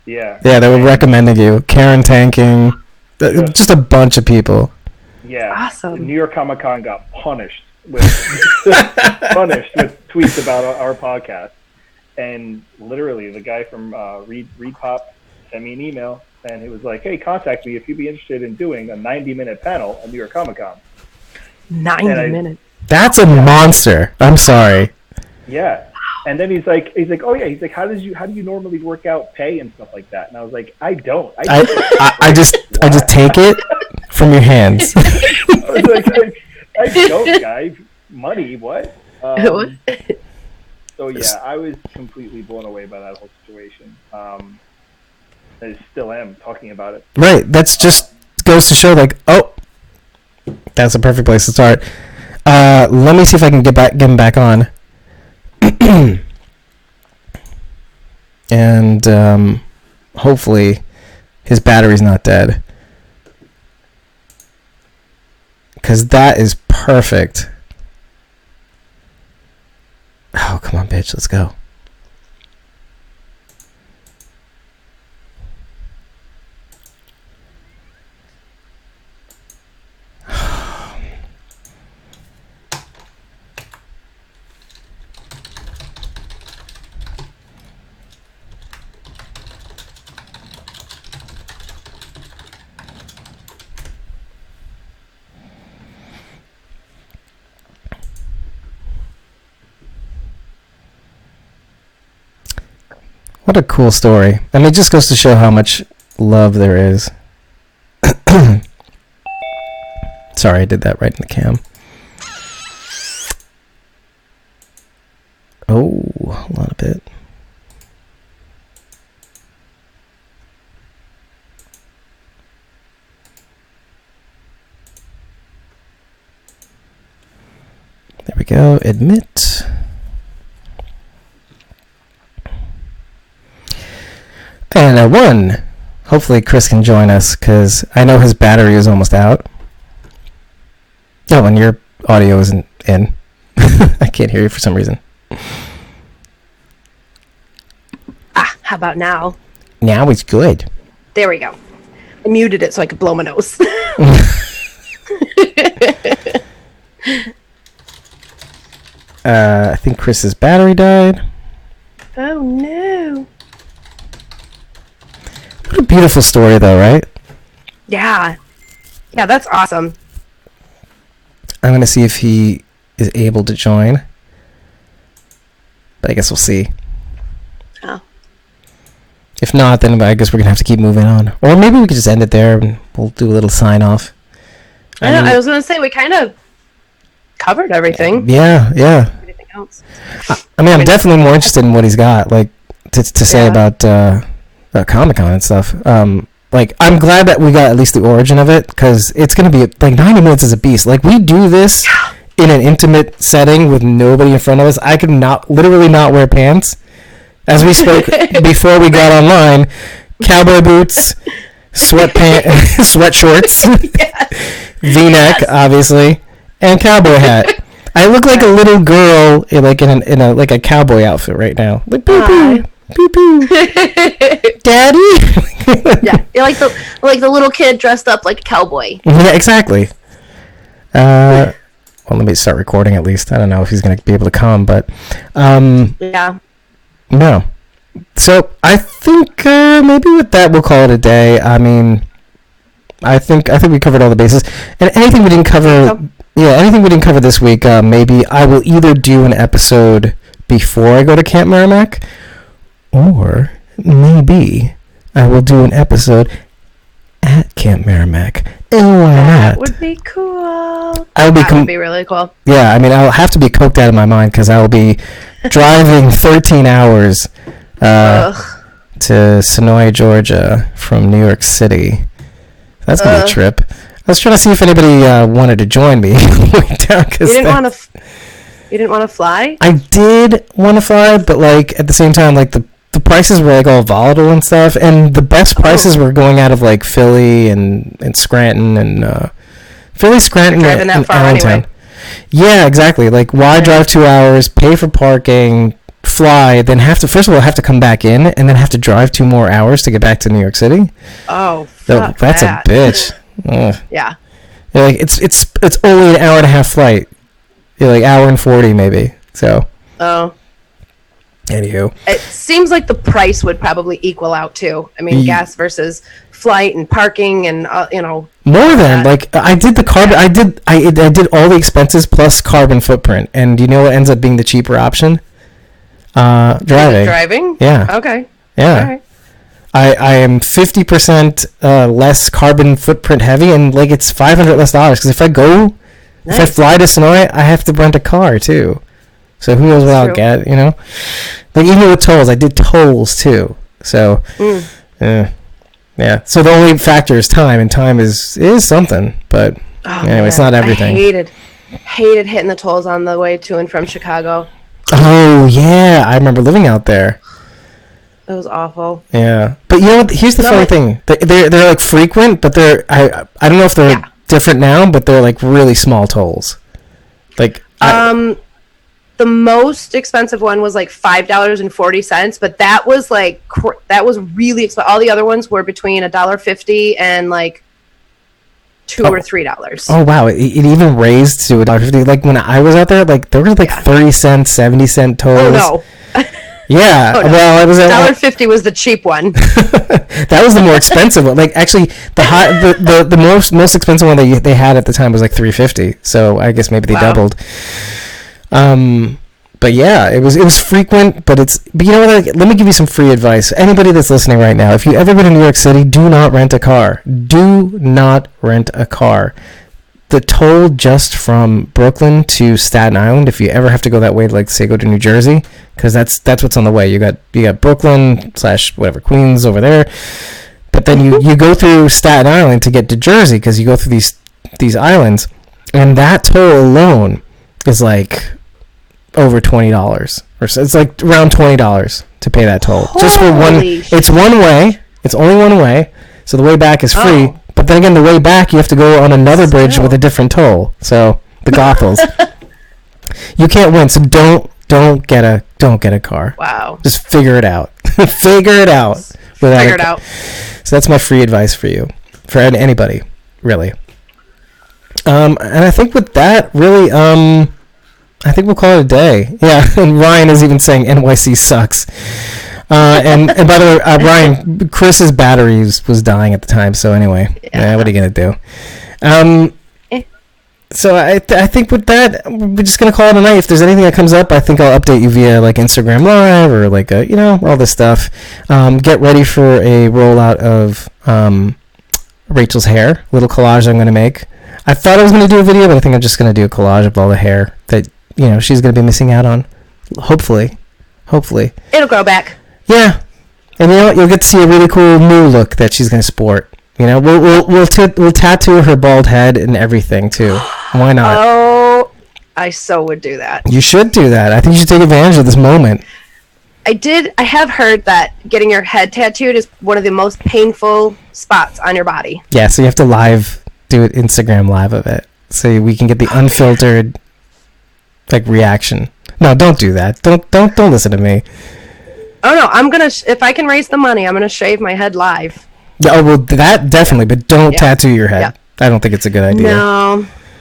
Yeah.
Yeah, they were recommending you. Karen Tanking, just a bunch of people.
Yeah.
Awesome.
New York Comic Con got punished with tweets about our podcast. And literally, the guy from Read Pop sent me an email, and he was like, hey, contact me if you'd be interested in doing a 90-minute panel at New York Comic Con.
90 minutes.
That's a monster. I'm sorry.
Yeah. And then he's like, oh yeah, he's like, how do you normally work out pay and stuff like that? And I was like, I don't.
I just take it from your hands.
I was like, I don't, guy. Money, what? So yeah, I was completely blown away by that whole situation. I still am talking about it.
Right. That's just goes to show, like, oh, that's a perfect place to start. Let me see if I can get him back on. And hopefully his battery's not dead. Because that is perfect. Oh, come on, bitch. Let's go. What a cool story. I mean, it just goes to show how much love there is. Sorry, I did that right in the cam. Oh, hold on a bit. There we go. Admit. And one. Hopefully Chris can join us, because I know his battery is almost out. Oh, and your audio isn't in. I can't hear you for some reason.
How about now?
Now it's good.
There we go. I muted it so I could blow my nose.
I think Chris's battery died.
Oh no.
What a beautiful story, though, right?
Yeah. Yeah, that's awesome.
I'm going to see if he is able to join. But I guess we'll see.
Oh.
If not, then I guess we're going to have to keep moving on. Or maybe we could just end it there and we'll do a little sign-off.
I was going to say, we kind of covered everything.
Yeah.
Anything else?
I mean, I'm definitely more interested in what he's got, like, to say about Comic-Con and stuff. Like, I'm glad that we got at least the origin of it, because it's going to be, like, 90 minutes is a beast. Like, we do this in an intimate setting with nobody in front of us. I could literally not wear pants. As we spoke before we got online, cowboy boots, sweat shorts, V-neck, obviously, and cowboy hat. I look like a little girl, like in a like a cowboy outfit right now. Like, boo-boo. Poo-poo. Daddy?
Yeah, you're like the little kid dressed up like a cowboy.
Yeah, exactly. Well, let me start recording at least. I don't know if he's going to be able to come, but
yeah.
No. So I think maybe with that we'll call it a day. I mean, I think we covered all the bases, and anything we didn't cover. Yeah, anything we didn't cover this week. Maybe I will either do an episode before I go to Camp Marimac, or maybe I will do an episode at Camp Merrimack. And why not?
That would be cool. That would be really cool.
Yeah, I mean, I'll have to be coked out of my mind, because I will be driving 13 hours to Sonoy, Georgia from New York City. That's going to be a trip. I was trying to see if anybody wanted to join me. You didn't
want to fly?
I did want to fly, but like at the same time, like the prices were like all volatile and stuff, and the best prices were going out of like Philly and Scranton and Scranton, and Allentown. Anyway. Yeah, exactly. Like, why drive 2 hours, pay for parking, fly, then first of all have to come back in, and then have to drive 2 more hours to get back to New York City?
Oh,
fuck that's that. A bitch. Ugh.
Yeah.
You're like, it's only an hour and a half flight. You're like hour and 40 maybe. So.
Oh.
Anywho.
It seems like the price would probably equal out too. I mean, gas versus flight and parking and
more than like I did the carbon. I did all the expenses plus carbon footprint, and do you know what ends up being the cheaper option? Driving.
Driving?
Yeah.
Okay.
Yeah.
All right.
I am 50% less carbon footprint heavy, and like it's $500 less because if I fly to Sonoy, I have to rent a car too. So who knows what I'll get, you know? Like even with tolls, I did tolls too. So yeah. So the only factor is time, and time is something. But anyway, it's not everything.
I hated hitting the tolls on the way to and from Chicago.
Oh yeah, I remember living out there.
It was awful.
Yeah, but you know what? Here's the funny thing: they're like frequent, but they're I don't know if they're different now, but they're like really small tolls. Like
the most expensive one was like $5.40, but that was like that was really expensive. All the other ones were between $1.50 and like $2 or $3.
Oh wow! It even raised to $1.50. Like when I was out there, like there were like 30-cent, 70-cent tolls.
Oh no!
Yeah, well, it was
$1.50 was the cheap one.
That was the more expensive one. Like actually, the most expensive one they had at the time was like $3.50. So I guess maybe they doubled. But yeah, it was frequent. But you know what? Like, let me give you some free advice. Anybody that's listening right now, if you ever been to New York City, do not rent a car. Do not rent a car. The toll just from Brooklyn to Staten Island, if you ever have to go that way, like say go to New Jersey, because that's what's on the way. You got Brooklyn / whatever Queens over there, but then you go through Staten Island to get to Jersey because you go through these islands, and that toll alone is like over $20 or so. It's like around $20 to pay that toll just for one. It's one way. It's only one way, so the way back is free. But then again, the way back, you have to go on another bridge with a different toll. So the Gothels, you can't win. So don't get a car.
Wow.
Just figure it out. Figure it out.
Figure it out.
So that's my free advice for you, for anybody, really. And I think with that, really, I think we'll call it a day. Yeah. And Ryan is even saying NYC sucks. And by the way, Ryan, Chris's batteries was dying at the time. So anyway, what are you gonna do? So I think with that, we're just gonna call it a night. If there's anything that comes up, I think I'll update you via like Instagram Live or like all this stuff. Get ready for a rollout of Rachel's hair, little collage I'm gonna make. I thought I was gonna do a video, but I think I'm just gonna do a collage of all the hair that she's gonna be missing out on. Hopefully,
it'll grow back.
Yeah, and you know what? You'll get to see a really cool new look that she's gonna sport. We'll tattoo her bald head and everything too. Why not?
Oh, I so would do that.
You should do that. I think you should take advantage of this moment.
I have heard that getting your head tattooed is one of the most painful spots on your body.
Yeah, so you have to do it Instagram live of it, so we can get the unfiltered like reaction. No, don't do that. Don't listen to me.
Oh no, I'm gonna if I can raise the money, I'm gonna shave my head live.
Oh well, that definitely, but don't tattoo your head. Yeah. I don't think it's a good idea.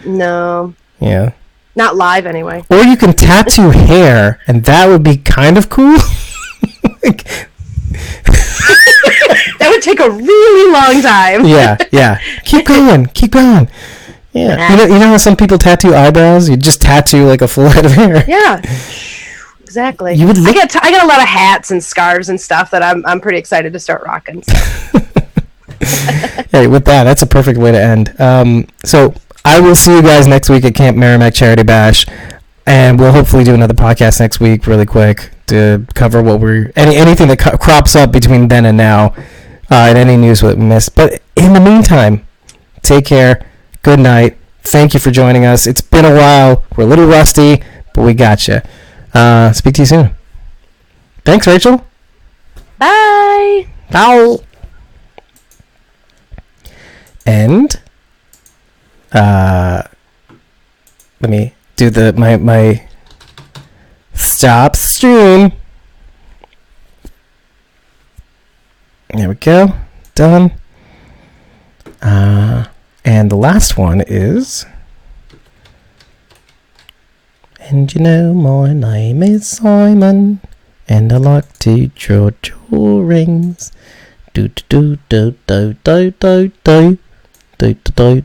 No.
Yeah.
Not live anyway.
Or you can tattoo hair, and that would be kind of cool.
That would take a really long time.
Yeah. Keep going. Yeah. You know how some people tattoo eyebrows? You just tattoo like a full head of hair.
Yeah. Exactly.
You would
I got a lot of hats and scarves and stuff that I'm pretty excited to start rocking. So.
Hey, with that's a perfect way to end. So I will see you guys next week at Camp Marimac Charity Bash, and we'll hopefully do another podcast next week really quick to cover anything that crops up between then and now, and any news that we missed. But in the meantime, take care. Good night. Thank you for joining us. It's been a while. We're a little rusty, but we got you. Speak to you soon. Thanks, Rachel.
Bye.
Ciao. And let me do my stop stream. There we go. Done. And the last one is, and my name is Simon, and I like to draw drawings. Do do do do do do do do do do